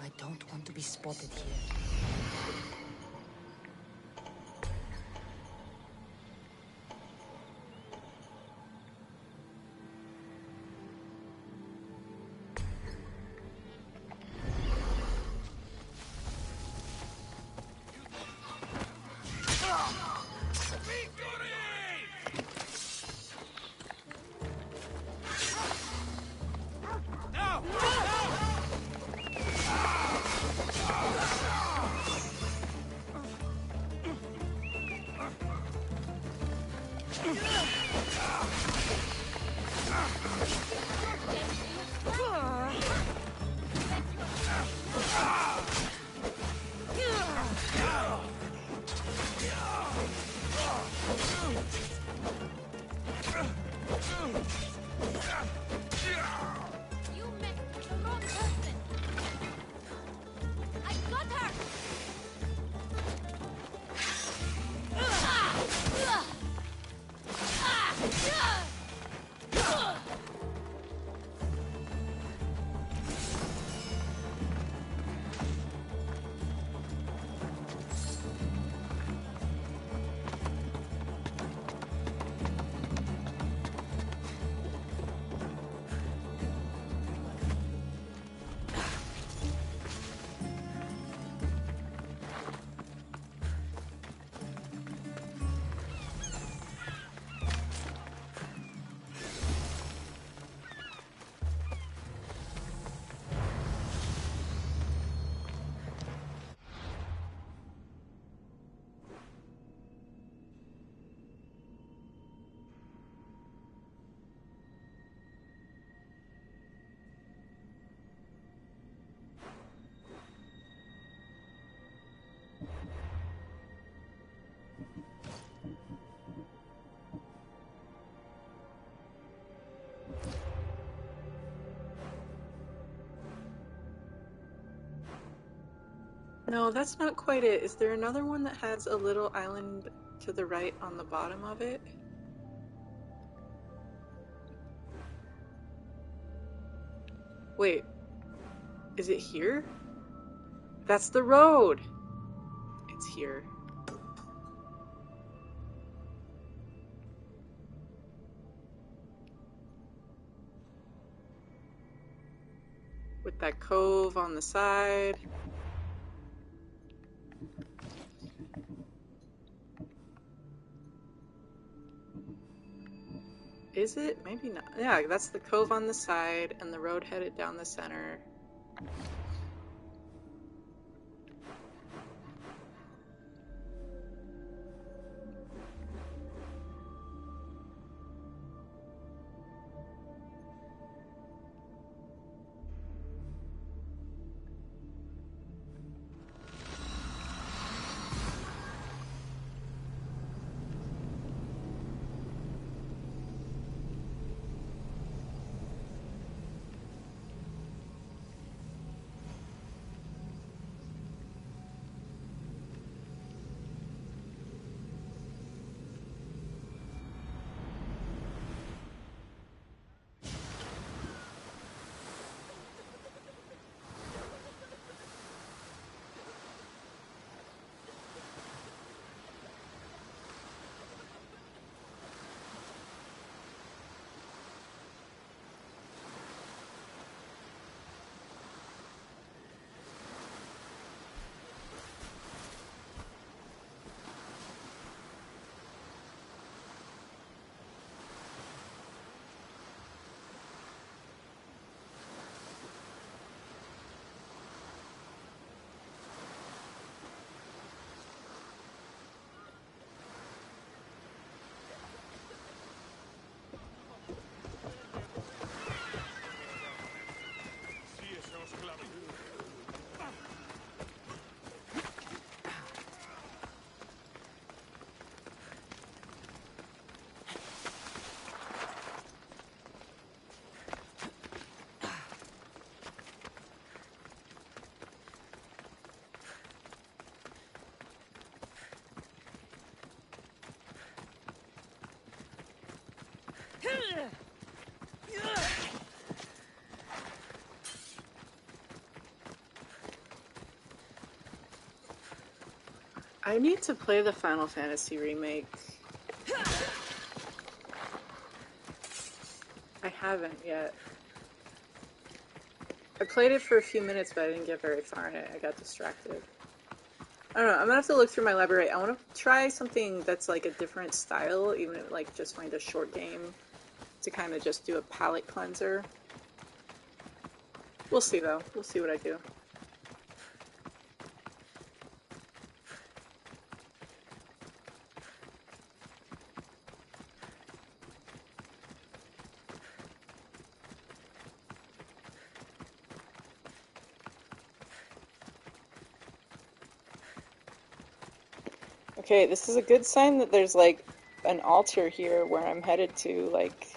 I don't want to be spotted here. No, that's not quite it. Is there another one that has a little island to the right on the bottom of it? Wait, is it here? That's the road! It's here. With that cove on the side. Is it? Maybe not. Yeah, that's the cove on the side and the road headed down the center. I need to play the Final Fantasy remake. I haven't yet. I played it for a few minutes, but I didn't get very far in it. I got distracted. I don't know. I'm gonna have to look through my library. I want to try something that's like a different style, even if like just find a short game to kind of just do a palate cleanser. We'll see though. We'll see what I do. Okay, this is a good sign that there's like an altar here where I'm headed to, like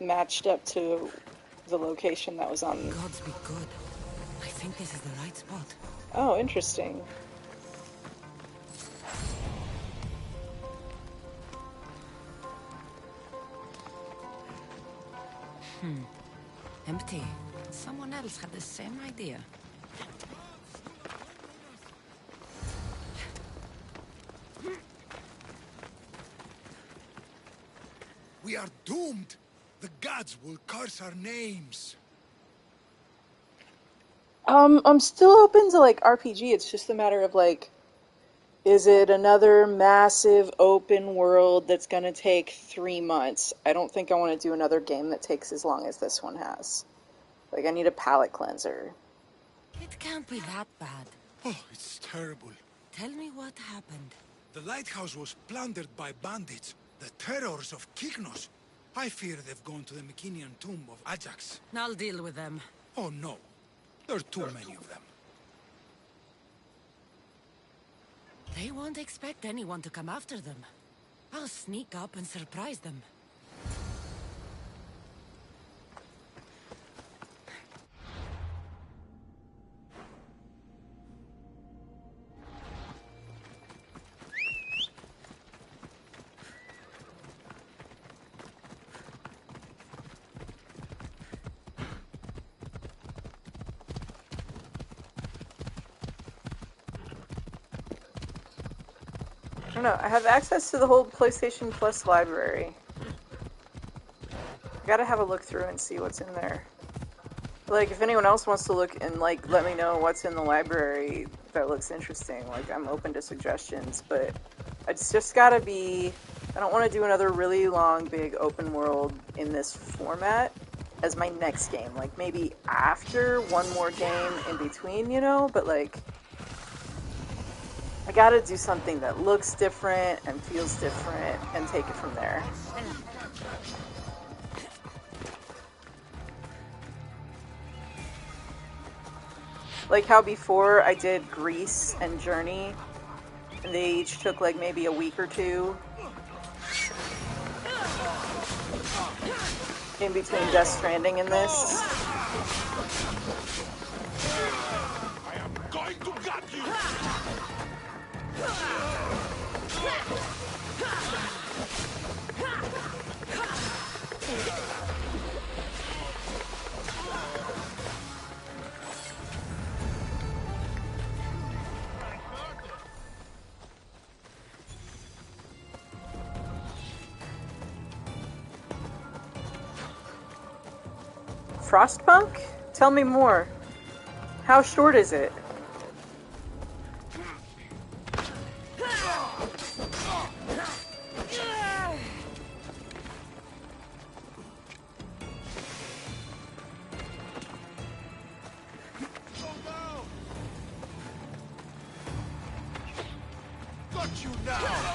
matched up to the location that was on. Gods be good. I think this is the right spot. Oh, interesting. Empty. Someone else had the same idea. We are doomed! The gods will curse our names! I'm still open to like RPG. It's just a matter of like, is it another massive open world that's gonna take 3 months? I don't think I want to do another game that takes as long as this one has. Like, I need a palate cleanser. It can't be that bad. Oh, it's terrible. Tell me what happened. The lighthouse was plundered by bandits. The terrors of Kyknos. I fear they've gone to the Mycenaean tomb of Ajax. I'll deal with them. Oh no. There are too many of them. They won't expect anyone to come after them. I'll sneak up and surprise them. I don't know. I have access to the whole PlayStation Plus library. I gotta have a look through and see what's in there. Like, if anyone else wants to look and, like, let me know what's in the library that looks interesting, like, I'm open to suggestions, but it's just gotta be... I don't want to do another really long, big open world in this format as my next game. Like, maybe after one more game in between, you know? But, like... I gotta do something that looks different and feels different and take it from there. Like how before I did Grease and Journey, and they each took like maybe a week or two in between Death Stranding and this. I am going to gut you! Frostpunk? Tell me more. How short is it? Got you now!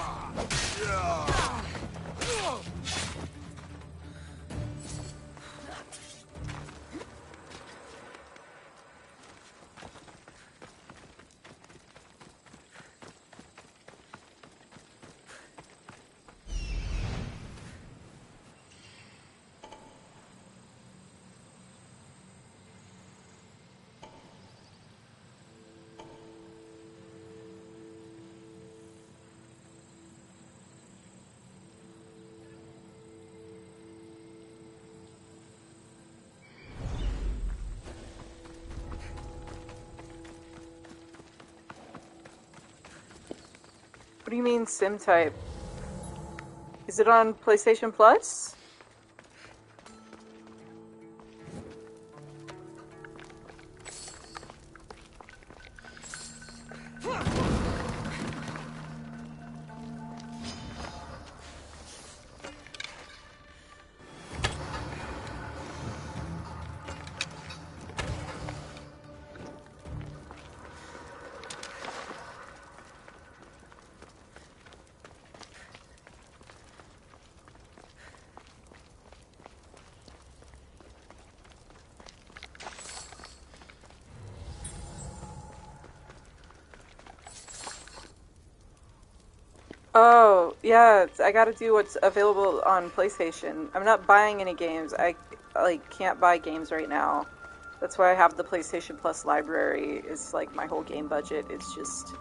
What do you mean sim type? Is it on PlayStation Plus? Oh, yeah, I gotta do what's available on PlayStation. I'm not buying any games. I, like, can't buy games right now. That's why I have the PlayStation Plus library. It's like my whole game budget. It's just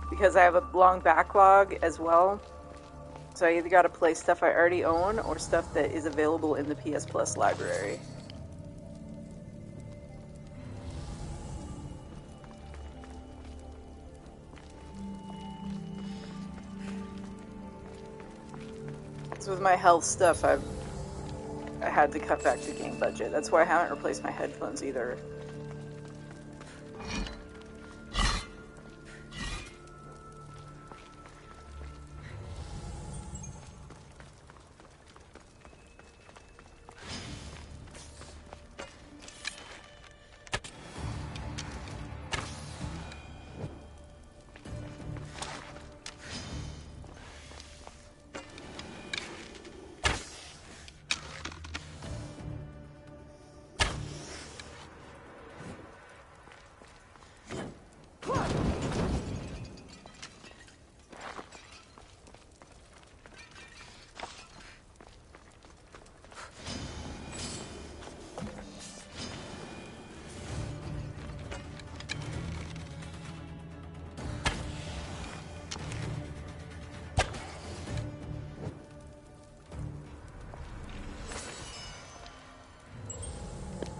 because I have a long backlog as well. So I either gotta play stuff I already own or stuff that is available in the PS Plus library. So with my health stuff, I had to cut back the game budget. That's why I haven't replaced my headphones either.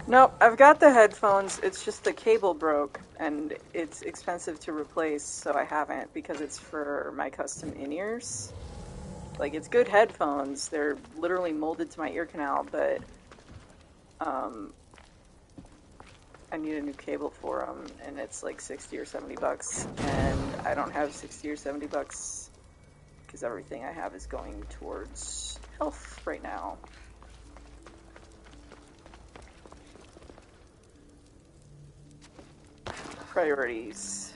Nope, I've got the headphones, it's just the cable broke, and it's expensive to replace, so I haven't, because it's for my custom in-ears. Like, it's good headphones, they're literally molded to my ear canal, but, I need a new cable for them, and it's like 60 or 70 bucks, and I don't have 60 or 70 bucks, because everything I have is going towards health right now. Priorities.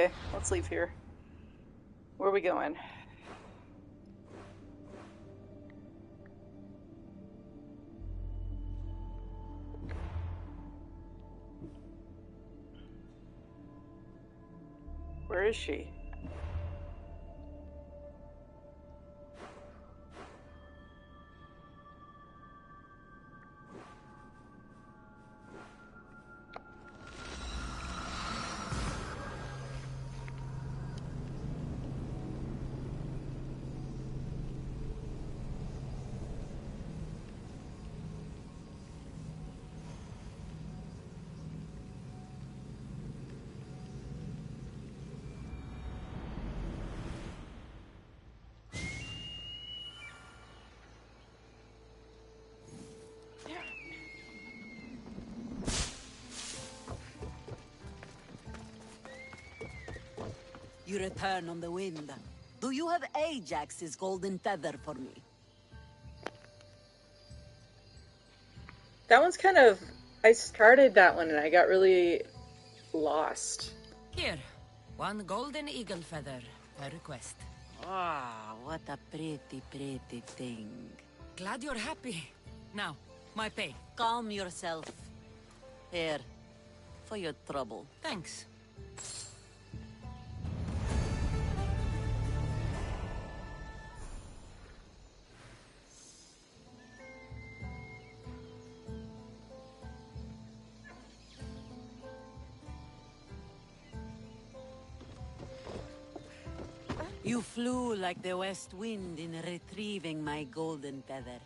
Okay, let's leave here. Where are we going? Where is she? You return on the wind. Do you have Ajax's golden feather for me? That one's kind of... I started that one and I got really lost. Here, one golden eagle feather, per request. Ah, what a pretty, pretty thing. Glad you're happy. Now, my pay. Calm yourself. Here, for your trouble. Thanks. You flew like the west wind in retrieving my golden feather.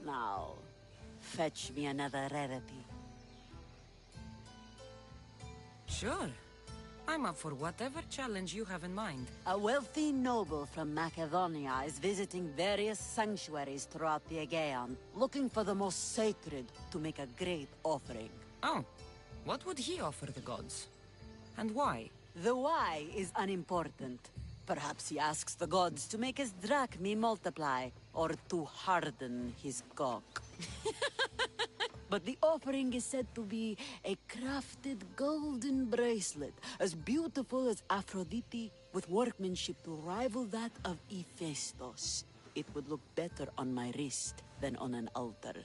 Now, fetch me another rarity. Sure. I'm up for whatever challenge you have in mind. A wealthy noble from Macedonia is visiting various sanctuaries throughout the Aegean, looking for the most sacred to make a great offering. Oh, what would he offer the gods? And why? The why is unimportant. Perhaps he asks the gods to make his drachmi multiply, or to harden his cock. But the offering is said to be a crafted golden bracelet, as beautiful as Aphrodite, with workmanship to rival that of Hephaestus. It would look better on my wrist than on an altar.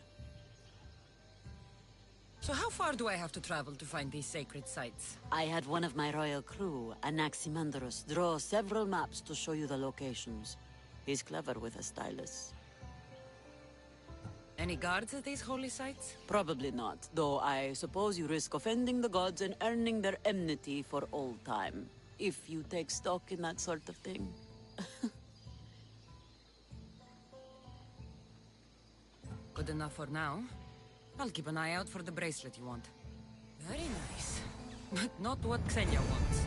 So how far do I have to travel to find these sacred sites? I had one of my royal crew, Anaximandros, draw several maps to show you the locations. He's clever with a stylus. Any guards at these holy sites? Probably not, though I suppose you risk offending the gods and earning their enmity for all time. If you take stock in that sort of thing. Good enough for now. I'll keep an eye out for the bracelet you want. Very nice. But not what Xenia wants.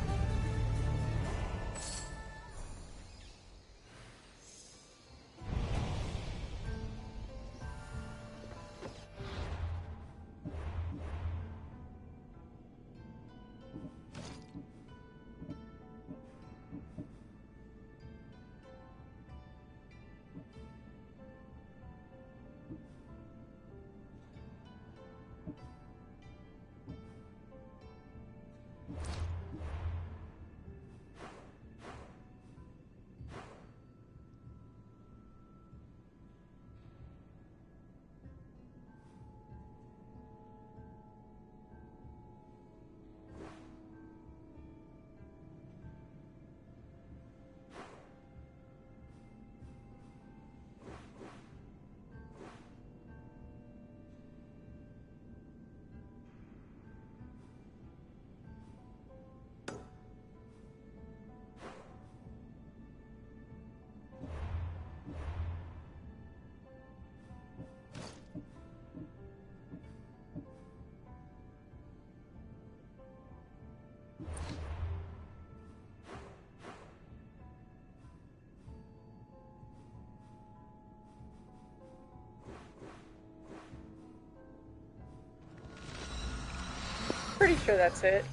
Pretty sure that's it.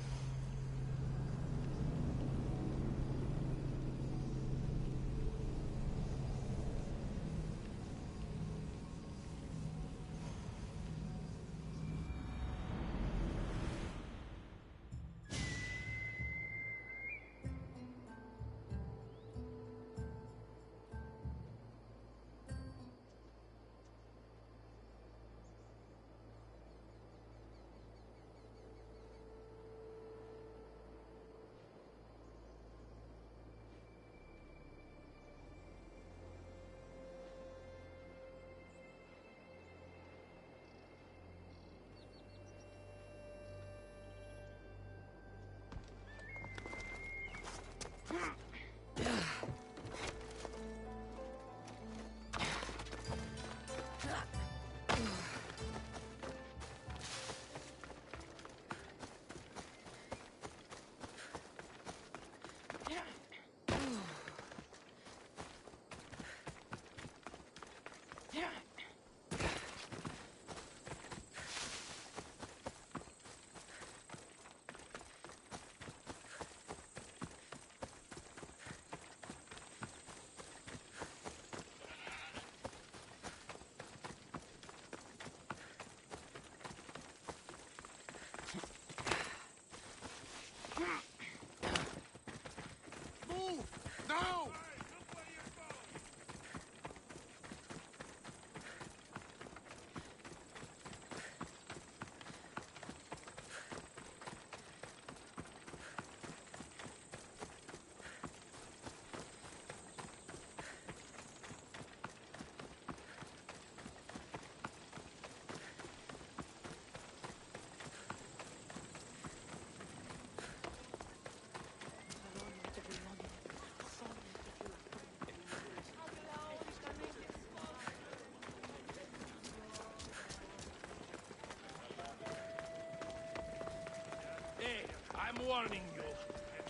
warning you.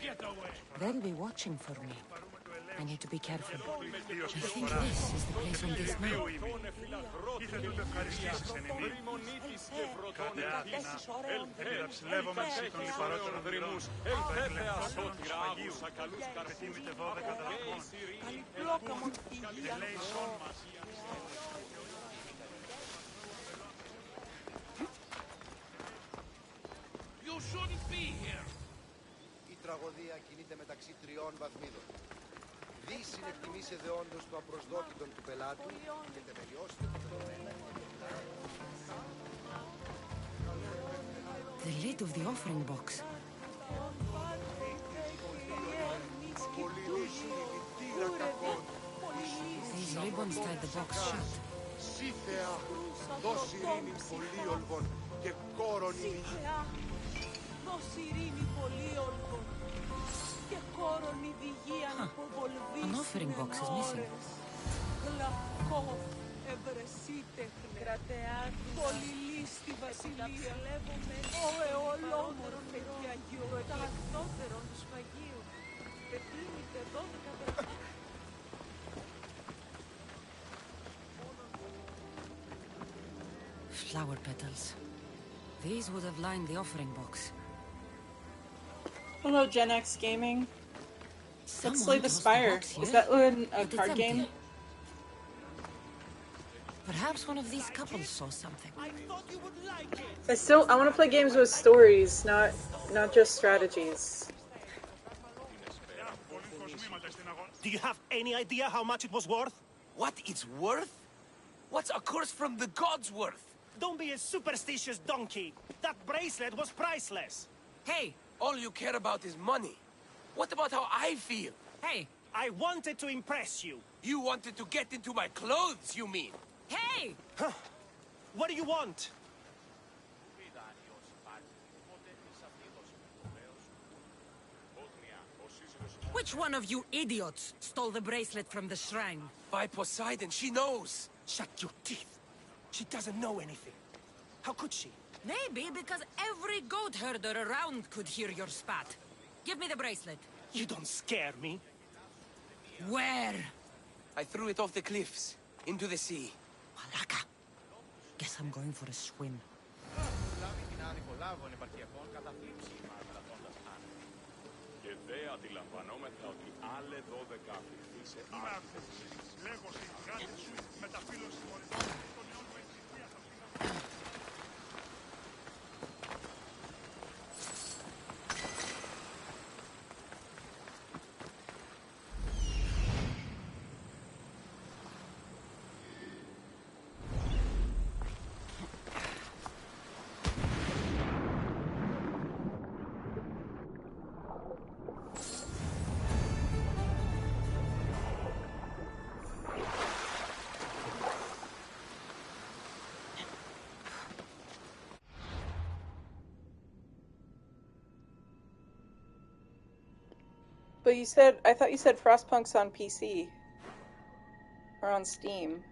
Get away. They'll be watching for me. I need to be careful. I think this is the place on this map. You shouldn't be here. Η τραγωδία κινείται μεταξύ τριών βαθμίδων. Δι συνεκτιμήσε δεόντως το απροσδόκητον του πελάτου και τεμελιώστε το δεδομένο. The lid of the offering box. These ribbons tied the box shut. Σύθεα, δώσ' ειρήνη πολύολβων και κόρον ειρήνη. Δώσ' ειρήνη πολύολβων και κόρον οδηγίαν υποβολβής. An offering box is missing. Γλακό, ευρεσίτε, κρατεάν, πολυλή στη βασιλεία. Ο αιωλόμορφε και αγιορτά. Ταυτότερον του σφαγίου. Επίμητε 12 βράδια. Flower petals. These would have lined the offering box. Hello, Gen X Gaming. Let's Slay the tossed Spire. box here, Is that a but it's card empty. game? Perhaps one of these couples saw something. I want to play games with stories, not just strategies. Do you have any idea how much it was worth? What it's worth? What's a course from the gods worth? Don't be a superstitious donkey. That bracelet was priceless. Hey! All you care about is money. What about how I feel? Hey! I wanted to impress you. You wanted to get into my clothes, you mean? Hey! Huh. What do you want? Which one of you idiots stole the bracelet from the shrine? By Poseidon, she knows. Shut your teeth. She doesn't know anything. How could she? Maybe because every goat herder around could hear your spat. Give me the bracelet. You don't scare me. Where? I threw it off the cliffs, into the sea. Malaka. Guess I'm going for a swim. But I thought you said Frostpunk's on PC. Or on Steam.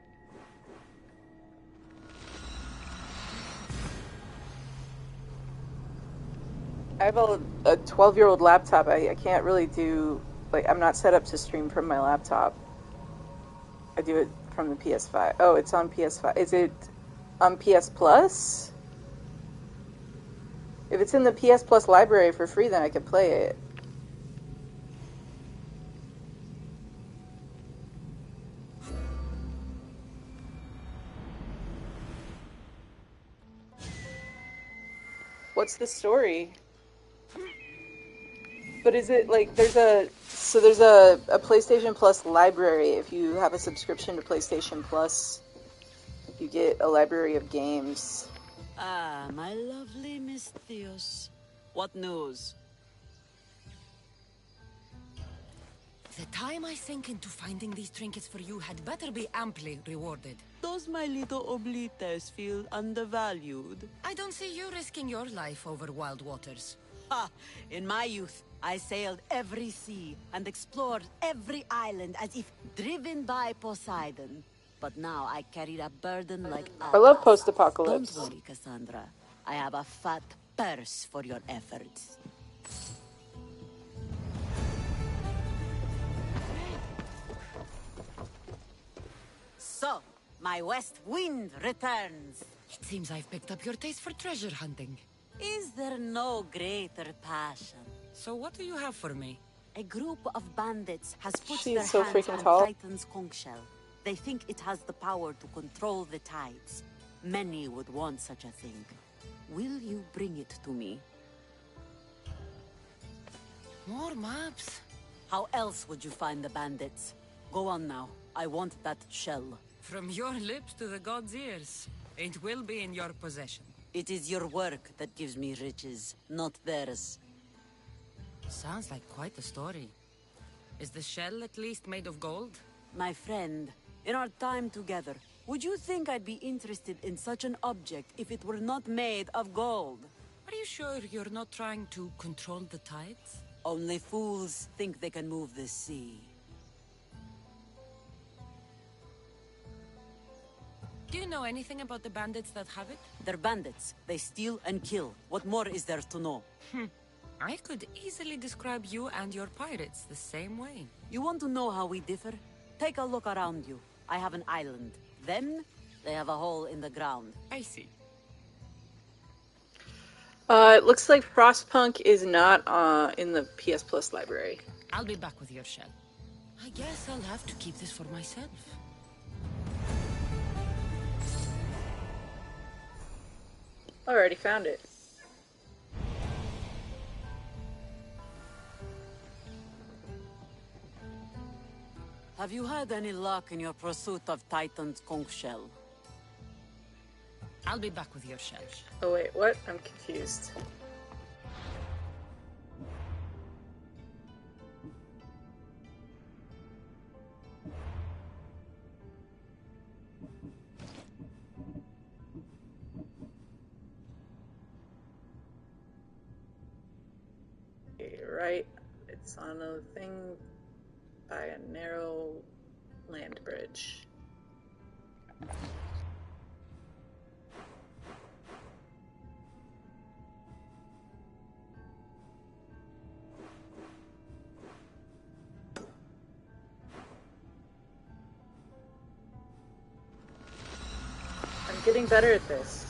I have a 12-year-old laptop. I can't really do, I'm not set up to stream from my laptop. I do it from the PS5. Oh, it's on PS5. Is it on PS Plus? If it's in the PS Plus library for free, then I could play it. What's the story? But is it there's a PlayStation Plus library. If you have a subscription to PlayStation Plus, you get a library of games. Ah, my lovely Miss Theos. What news? The time I sink into finding these trinkets for you had better be amply rewarded. Does my little oblites feel undervalued? I don't see you risking your life over wild waters. Ha! In my youth, I sailed every sea and explored every island as if driven by Poseidon. But now I carried a burden like I love post-apocalypse. Don't worry, Cassandra. I have a fat purse for your efforts. My west wind returns. It seems I've picked up your taste for treasure hunting. Is there no greater passion? So what do you have for me? A group of bandits has put She's their so hands freaking on tall. Titan's conch shell. They think it has the power to control the tides. Many would want such a thing. Will you bring it to me? More maps? How else would you find the bandits? Go on now. I want that shell. From your lips to the god's ears. It will be in your possession. It is your work that gives me riches, not theirs. Sounds like quite a story. Is the shell at least made of gold? My friend, in our time together, would you think I'd be interested in such an object if it were not made of gold? Are you sure you're not trying to control the tides? Only fools think they can move the sea. Do you know anything about the bandits that have it? They're bandits. They steal and kill. What more is there to know? I could easily describe you and your pirates the same way. You want to know how we differ? Take a look around you. I have an island. Them, they have a hole in the ground. I see. It looks like Frostpunk is not in the PS Plus library. I'll be back with your shell. I guess I'll have to keep this for myself. I already found it. Have you had any luck in your pursuit of Titan's conch shell? I'll be back with your shell. Oh wait, what? I'm confused. Okay, right. It's on a thing by a narrow land bridge. I'm getting better at this.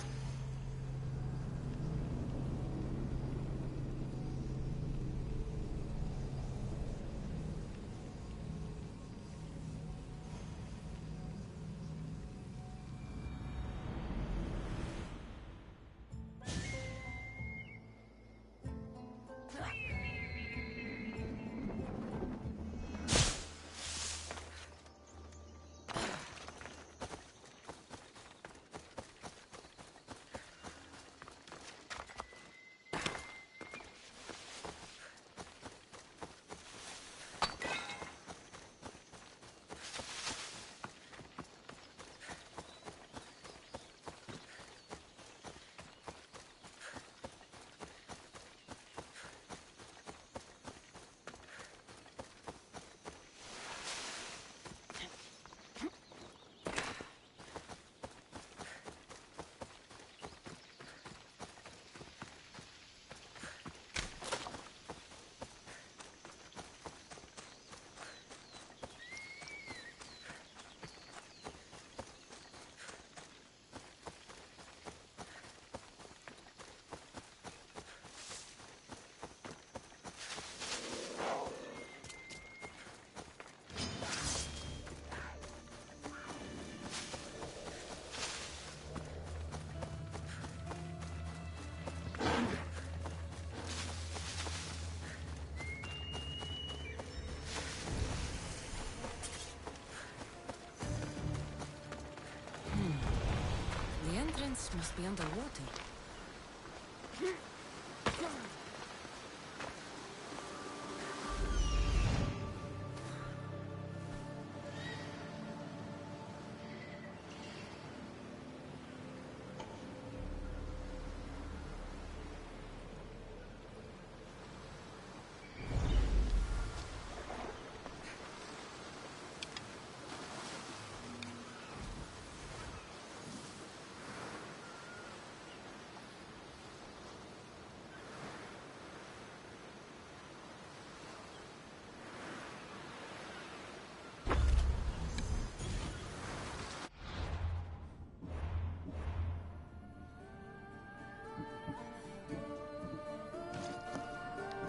The entrance must be underwater.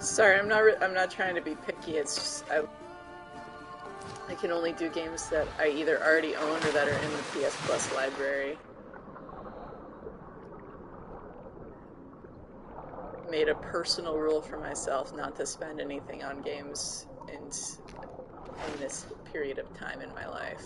Sorry, I'm not trying to be picky. It's just I can only do games that I either already own or that are in the PS Plus library. Made a personal rule for myself not to spend anything on games in this period of time in my life.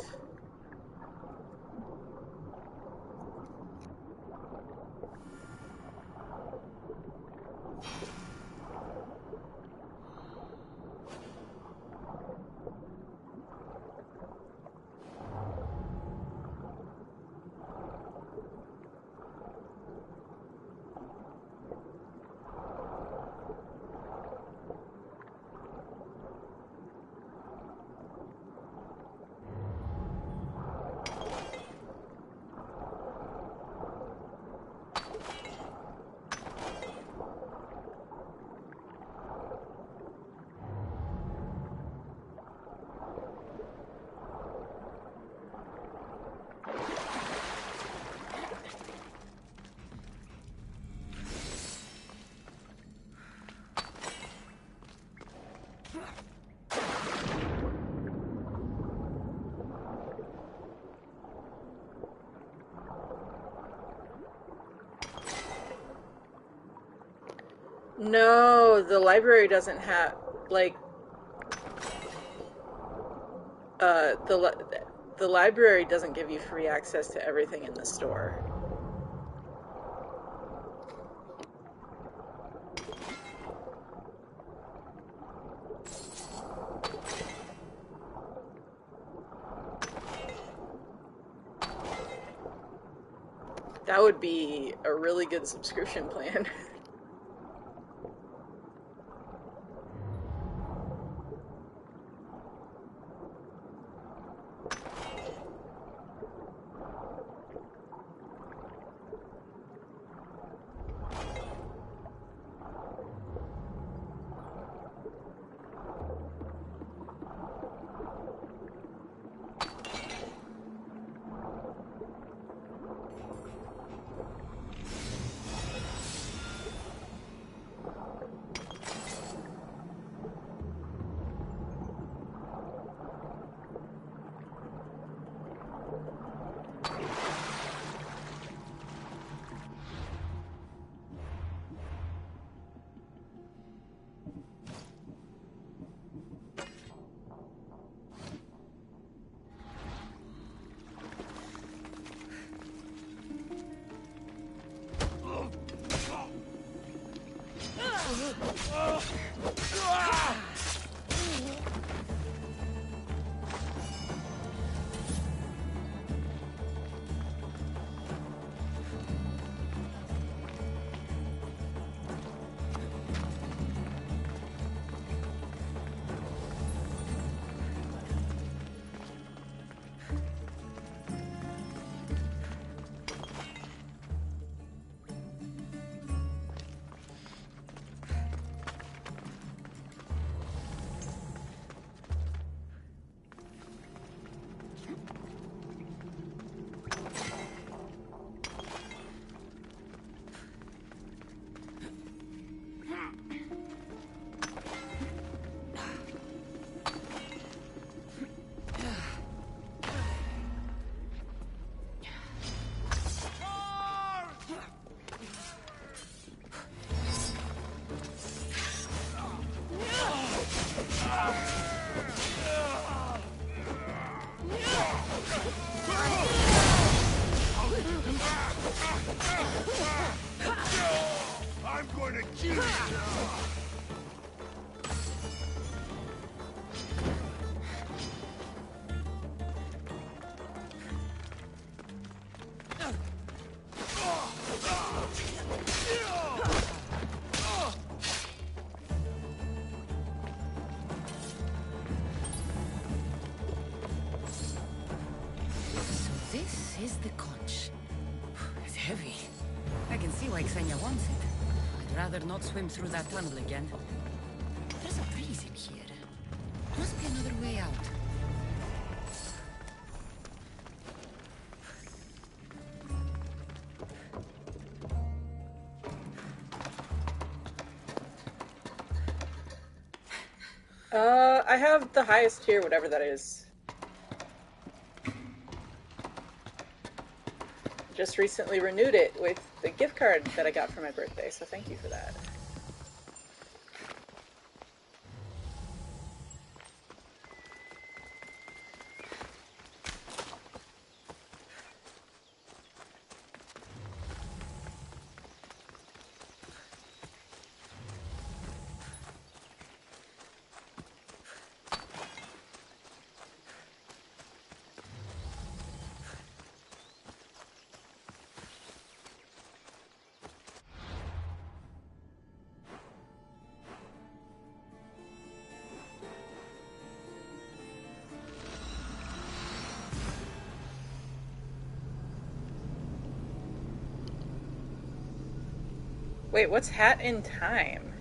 No, the library doesn't have, like, the library doesn't give you free access to everything in the store. That would be a really good subscription plan. I'm going to kill you! This is the conch. It's heavy. I can see why Xenia wants it. I'd rather not swim through that tunnel again. There's a breeze in here. Must be another way out. I have the highest tier, whatever that is. Just recently renewed it with the gift card that I got for my birthday, so thank you for that. Wait, what's Hat in Time?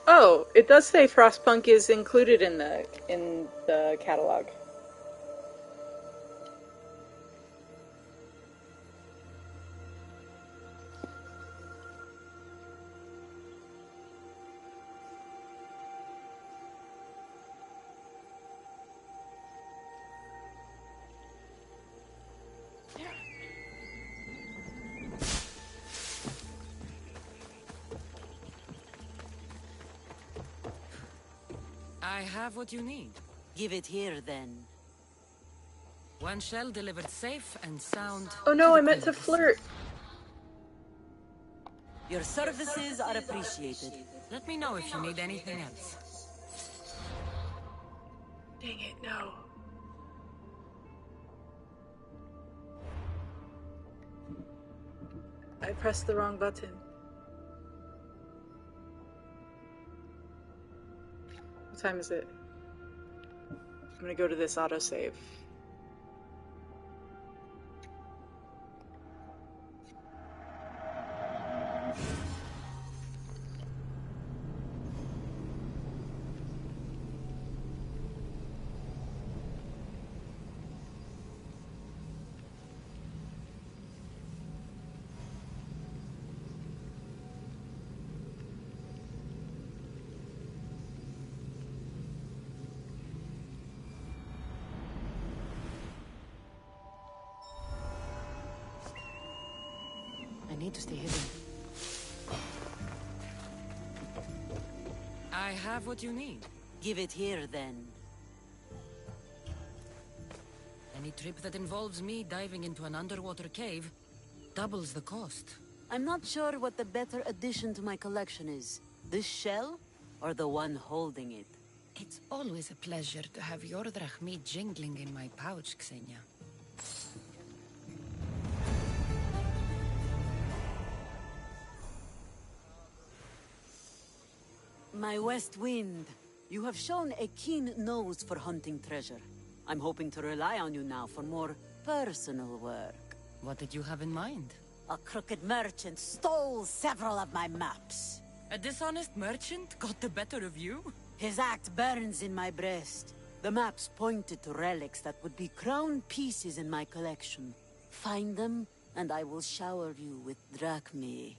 Oh, it does say Frostpunk is included in the catalog. I have what you need. Give it here, then. One shell delivered safe and sound. Oh no, I meant to flirt. Your services are appreciated. Let me know if you need anything else. Dang it, no. I pressed the wrong button. What time is it? I'm gonna go to this autosave. I need to stay hidden. I have what you need. Give it here, then. Any trip that involves me diving into an underwater cave doubles the cost. I'm not sure what the better addition to my collection is. This shell, or the one holding it? It's always a pleasure to have your drachmi jingling in my pouch, Xenia. My West Wind, you have shown a keen nose for hunting treasure. I'm hoping to rely on you now for more personal work. What did you have in mind? A crooked merchant stole several of my maps. A dishonest merchant got the better of you? His act burns in my breast. The maps pointed to relics that would be crown pieces in my collection. Find them, and I will shower you with drachmi.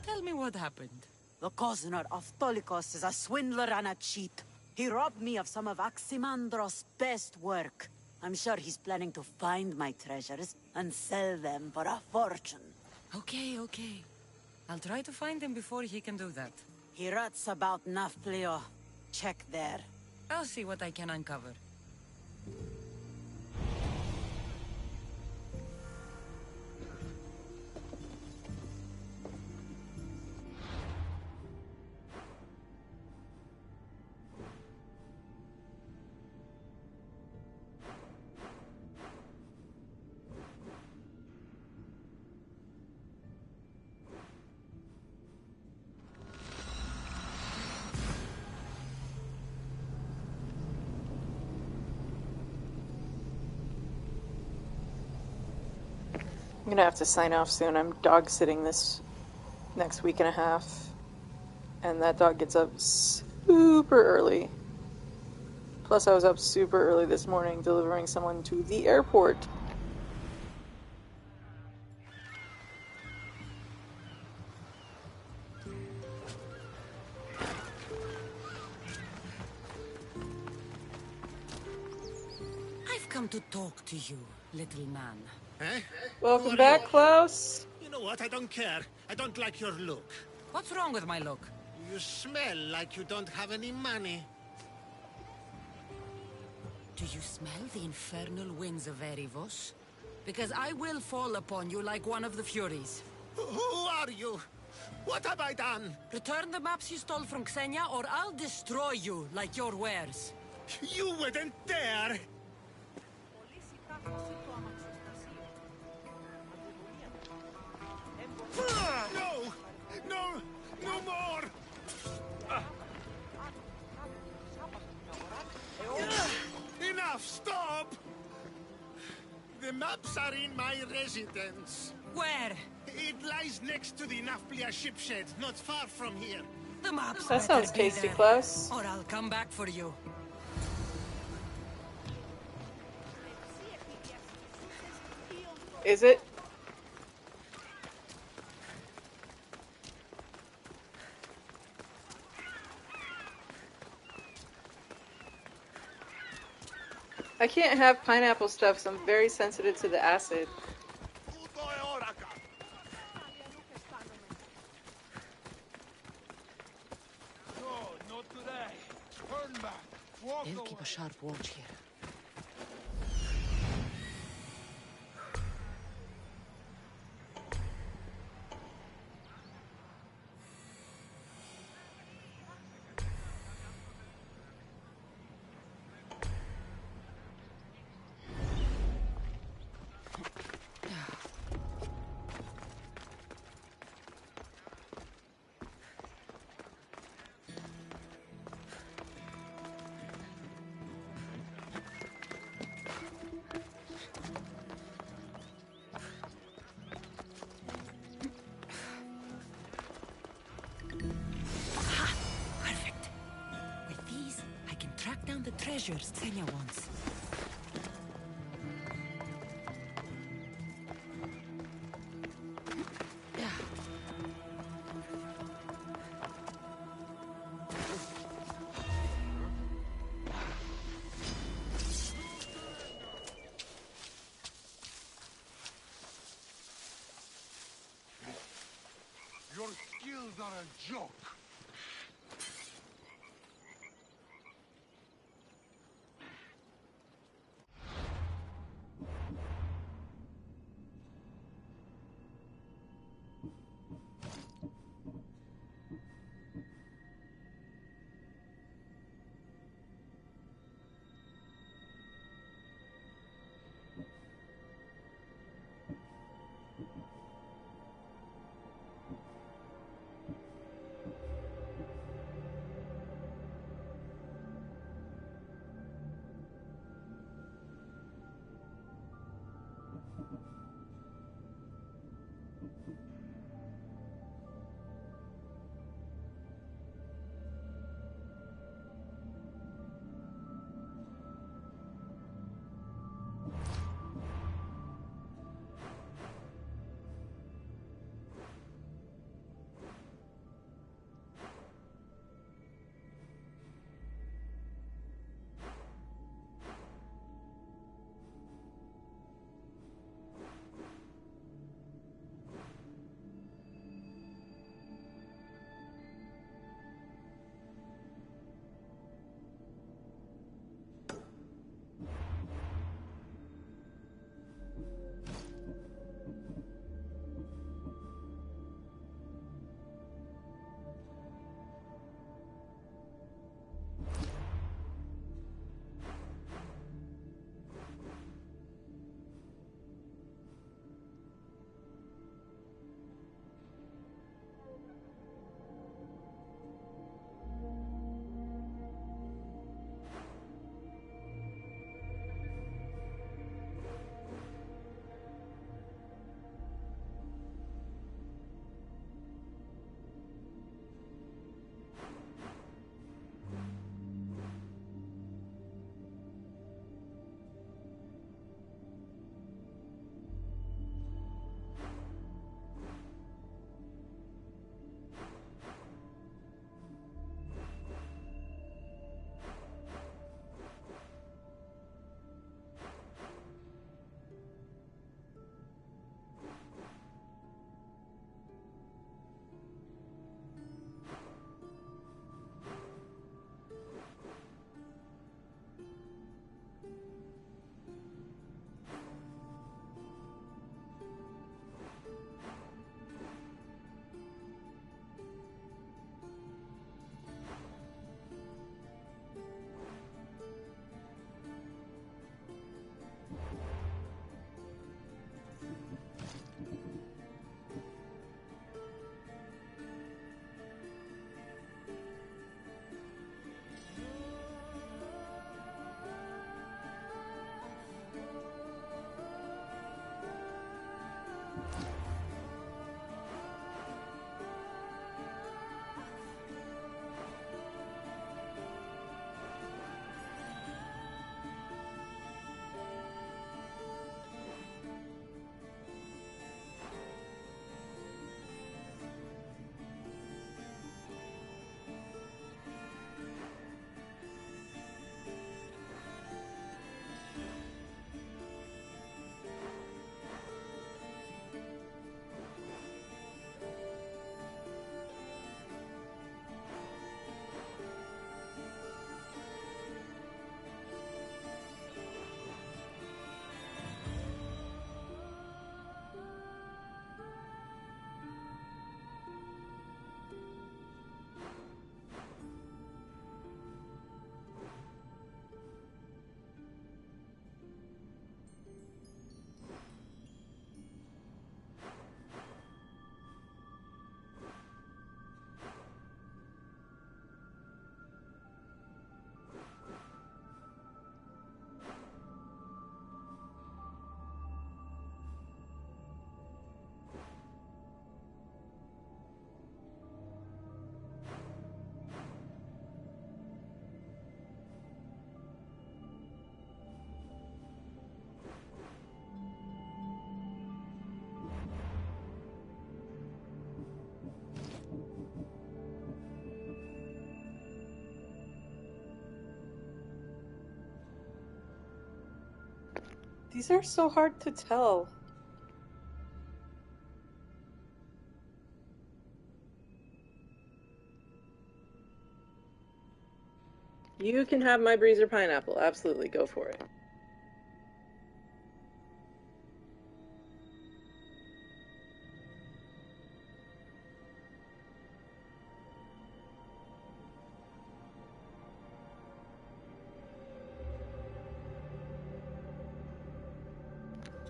Tell me what happened. The Kozner of Tolikos is a swindler and a cheat. He robbed me of some of Aximandros' best work. I'm sure he's planning to find my treasures and sell them for a fortune. Okay. I'll try to find him before he can do that. He rots about Nafplio. Check there. I'll see what I can uncover. gonna have to sign off soon. I'm dog sitting this next week and a half, and that dog gets up super early. Plus, I was up super early this morning delivering someone to the airport. I've come to talk to you, little man. Eh? Welcome back, Klaus. You know what? I don't care. I don't like your look. What's wrong with my look? You smell like you don't have any money. Do you smell the infernal winds of Erivos? Because I will fall upon you like one of the Furies. Who are you? What have I done? Return the maps you stole from Xenia, or I'll destroy you like your wares. You wouldn't dare! No! No! No more! Enough! Stop! The maps are in my residence. Where? It lies next to the Nafplia ship shed, not far from here. The maps. That sounds tasty, Klaus. Or I'll come back for you. Is it? I can't have pineapple stuff, so I'm very sensitive to the acid. They'll keep a sharp watch here. Perfect. With these, I can track down the treasures Xenia wants. Your skills are a joke. These are so hard to tell. You can have my breezer pineapple. Absolutely, go for it.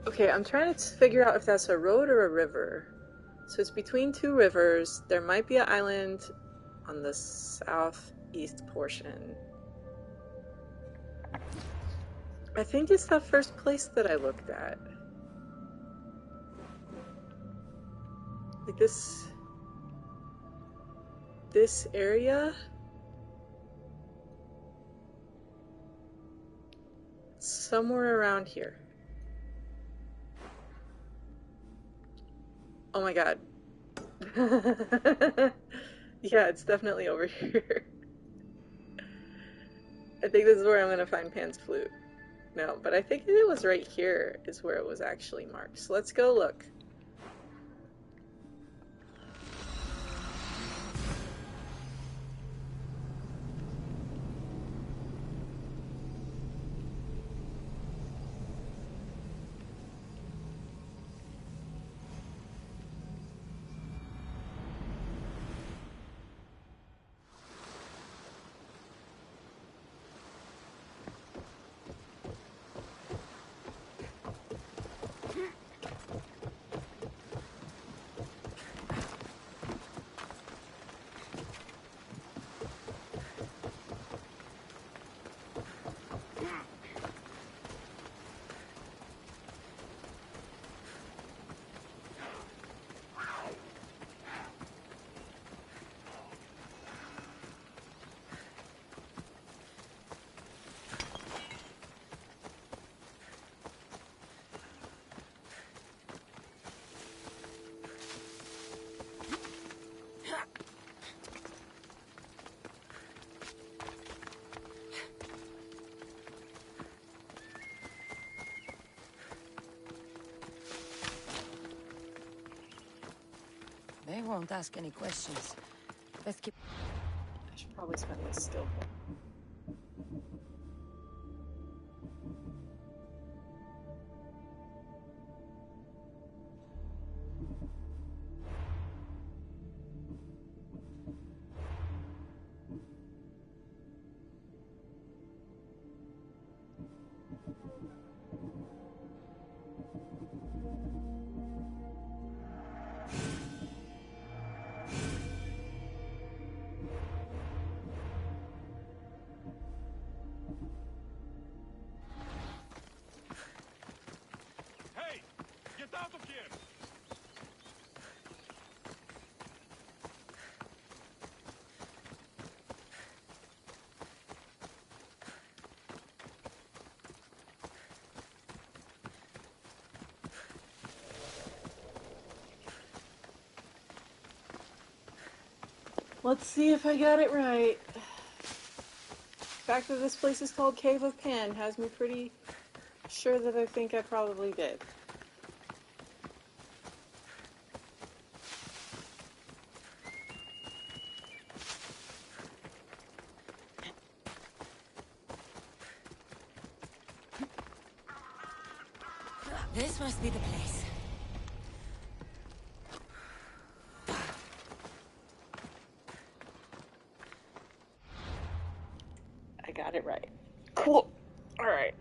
Okay, I'm trying to figure out if that's a road or a river. So it's between two rivers. There might be an island on the southeast portion. I think it's the first place that I looked at. Like this area? Somewhere around here. Oh my god. Yeah, it's definitely over here. I think this is where I'm gonna find Pan's flute. No, but I think it was right here is where it was actually marked. So let's go look. They won't ask any questions. Let's keep... I should probably spend this skill point. Get out of here! Let's see if I got it right. The fact that this place is called Cave of Pan has me pretty sure that I think I probably did. This must be the place. I got it right. Cool. All right.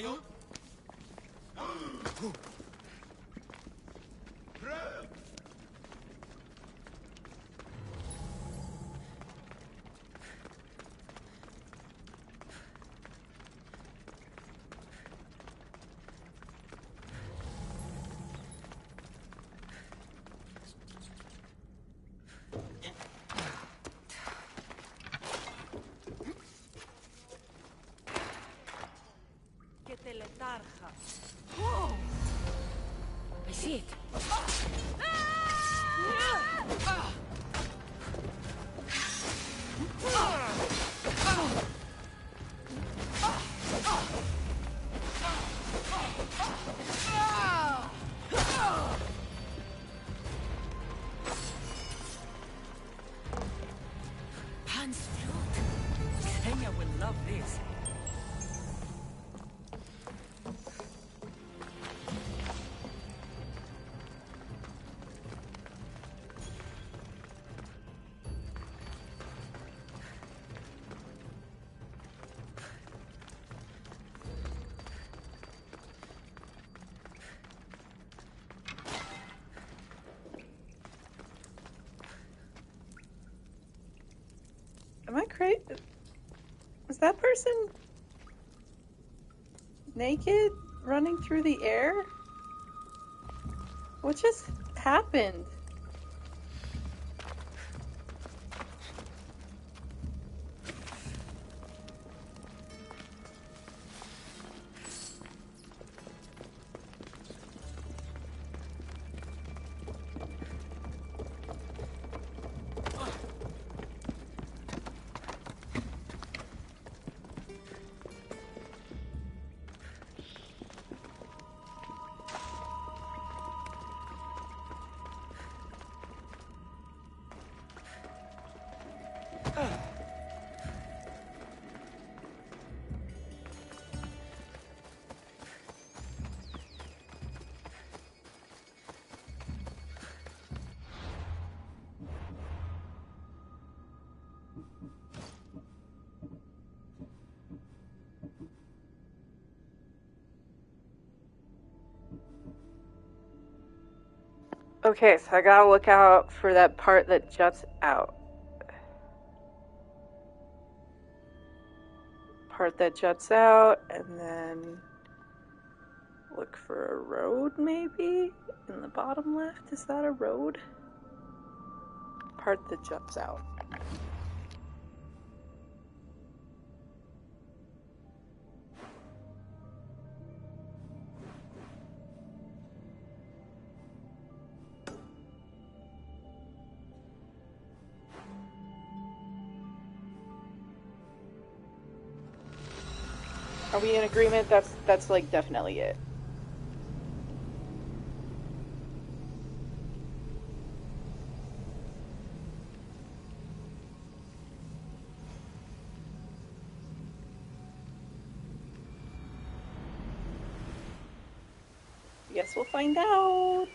child? Whoa! I see it. Pan's flute. Xenia will love this. Am I crazy? Is that person naked, running through the air? What just happened? Okay, so I gotta look out for that part that juts out. Part that juts out, and then look for a road, maybe? In the bottom left, is that a road? Part that juts out. Are we in agreement? That's like definitely it. Guess we'll find out.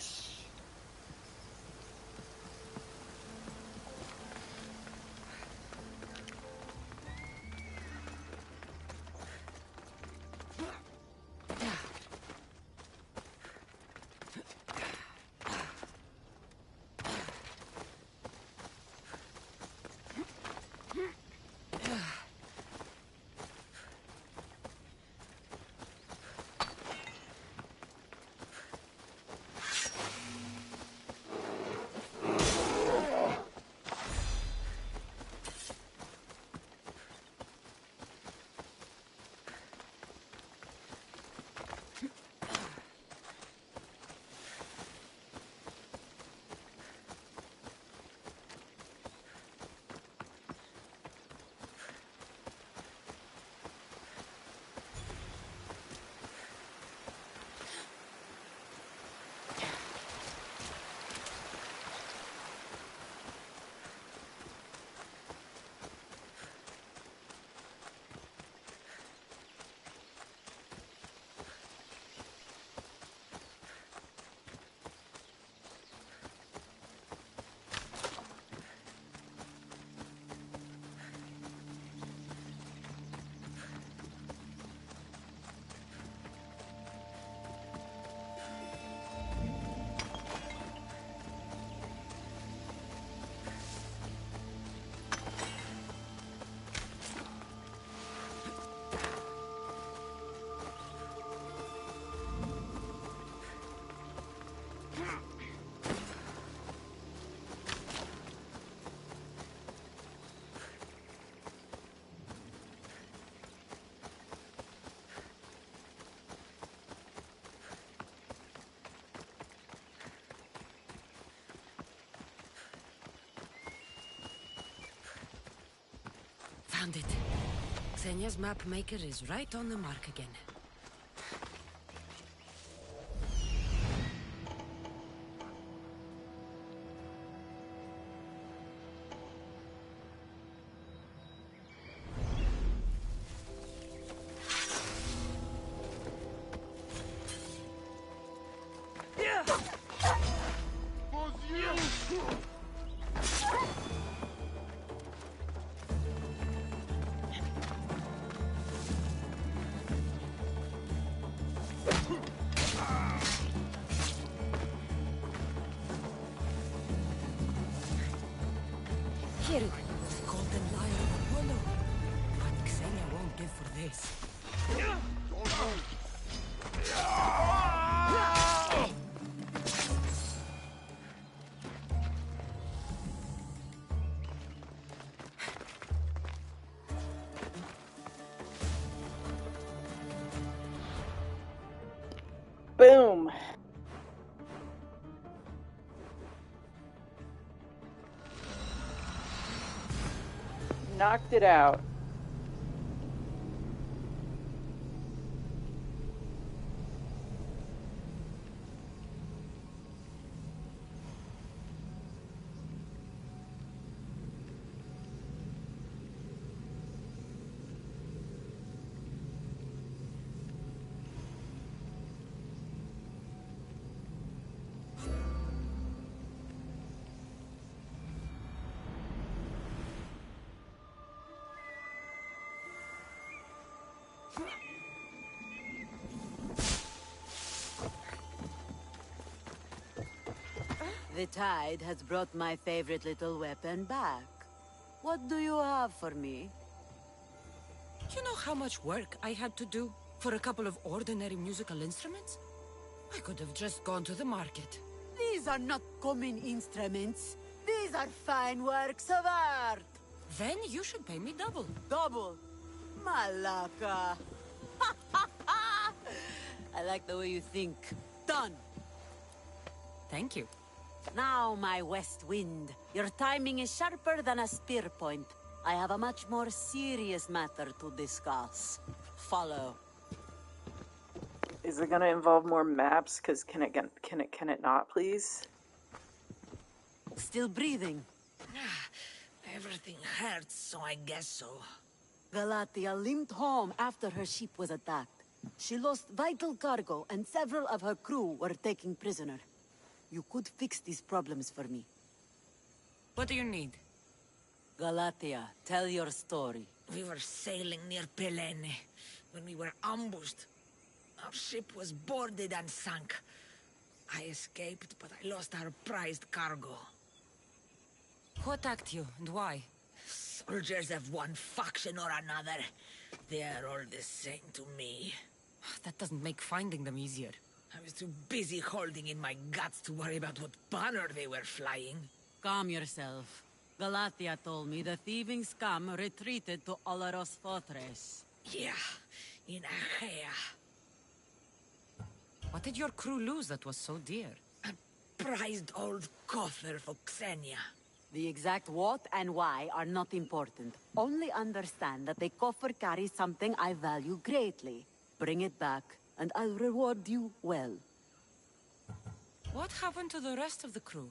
Found it. Xenia's map maker is right on the mark again. Here, the golden lyre of Apollo. What Xenia won't give for this. Boom. Knocked it out. The tide has brought my favorite little weapon back. What do you have for me? You know how much work I had to do for a couple of ordinary musical instruments? I could have just gone to the market. These are not common instruments. These are fine works of art. Then you should pay me double. Double? Malaka. I like the way you think. Done. Thank you. Now, my west wind. Your timing is sharper than a spear point. I have a much more serious matter to discuss. Follow. Is it gonna involve more maps? Cause can it not, please? Still breathing. Everything hurts, so I guess so. Galatia limped home after her ship was attacked. She lost vital cargo, and several of her crew were taken prisoner. You could fix these problems for me. What do you need? Galatia, tell your story. We were sailing near Pelene when we were ambushed. Our ship was boarded and sunk. I escaped, but I lost our prized cargo. Who attacked you, and why? Soldiers of one faction or another. They are all the same to me. That doesn't make finding them easier. I was too busy holding in my guts to worry about what banner they were flying. Calm yourself. Galatia told me the thieving scum retreated to Olaros Fortress. Yeah, in Achaea. What did your crew lose that was so dear? A prized old coffer for Xenia. The exact what and why are not important. Only understand that the coffer carries something I value greatly. Bring it back, and I'll reward you well. What happened to the rest of the crew?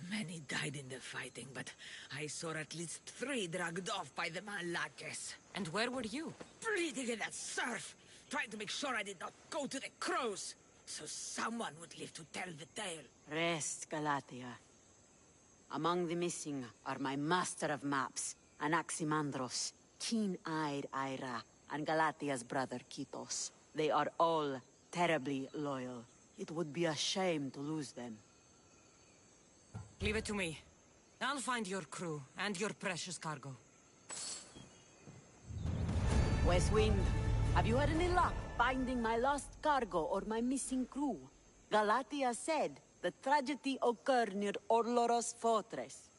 Many died in the fighting, but I saw at least 3 dragged off by the Malaches. And where were you? Bleeding in that surf, trying to make sure I did not go to the crows, so someone would live to tell the tale. Rest, Galatia. Among the missing are my master of maps, Anaximandros, keen-eyed Ira, and Galatia's brother Kitos. They are all terribly loyal. It would be a shame to lose them. Leave it to me. I'll find your crew and your precious cargo. West Wind, have you had any luck finding my lost cargo or my missing crew? Galatia said the tragedy occurred near Orloros Fortress.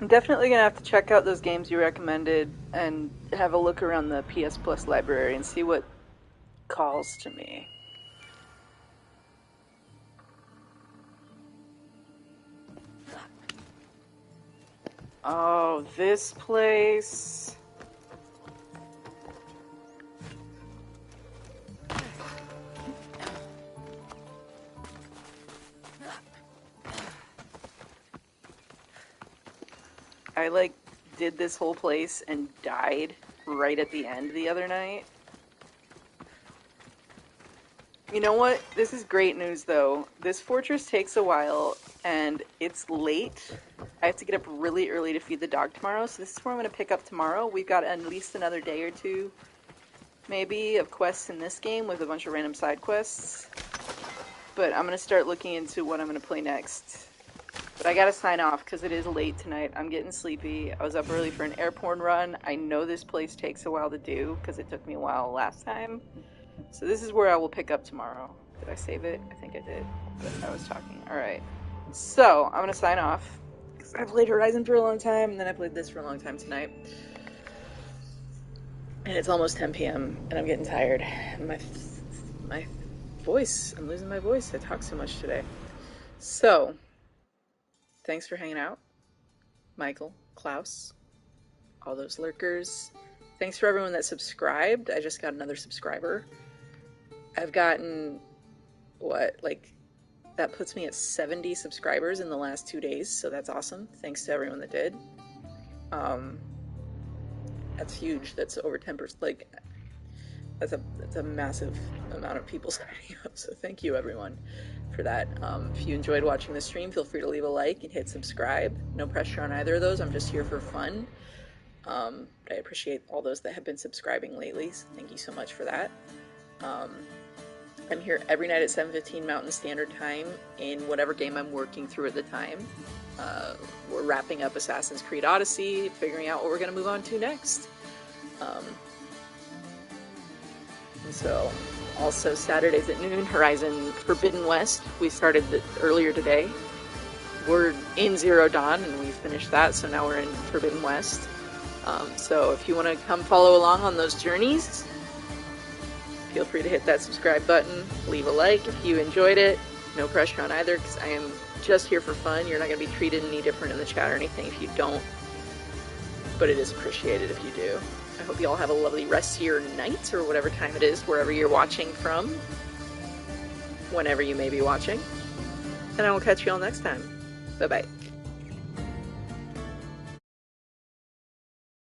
I'm definitely gonna have to check out those games you recommended and have a look around the PS Plus library and see what calls to me. Oh, this place. I did this whole place and died right at the end the other night. You know what? This is great news though. This fortress takes a while and it's late. I have to get up really early to feed the dog tomorrow, so this is where I'm going to pick up tomorrow. We've got at least another day or two, maybe, of quests in this game with a bunch of random side quests. But I'm going to start looking into what I'm going to play next. But I gotta sign off because it is late tonight. I'm getting sleepy. I was up early for an airborne run. I know this place takes a while to do because it took me a while last time. So this is where I will pick up tomorrow. Did I save it? I think I did, but I was talking. Alright. So, I'm gonna sign off. Because I played Horizon for a long time, and then I played this for a long time tonight. And it's almost 10 p.m., and I'm getting tired. My voice, I'm losing my voice. I talk so much today. So, thanks for hanging out. Michael, Klaus, all those lurkers. Thanks for everyone that subscribed. I just got another subscriber. I've gotten, that puts me at 70 subscribers in the last 2 days, so that's awesome. Thanks to everyone that did. That's huge. That's over 10%. That's a massive amount of people signing up, so thank you everyone for that. If you enjoyed watching the stream, feel free to leave a like and hit subscribe. No pressure on either of those. I'm just here for fun. But I appreciate all those that have been subscribing lately, so thank you so much for that. I'm here every night at 7:15 Mountain Standard Time in whatever game I'm working through at the time. We're wrapping up Assassin's Creed Odyssey, figuring out what we're going to move on to next. And so, also Saturdays at noon, Horizon Forbidden West. We started earlier today. We're in Zero Dawn, and we finished that, so now we're in Forbidden West. So if you want to come follow along on those journeys, feel free to hit that subscribe button, leave a like if you enjoyed it. No pressure on either, because I am just here for fun. You're not going to be treated any different in the chat or anything if you don't, but it is appreciated if you do. I hope you all have a lovely rest of your night, or whatever time it is, wherever you're watching from, whenever you may be watching. And I will catch you all next time. Bye-bye.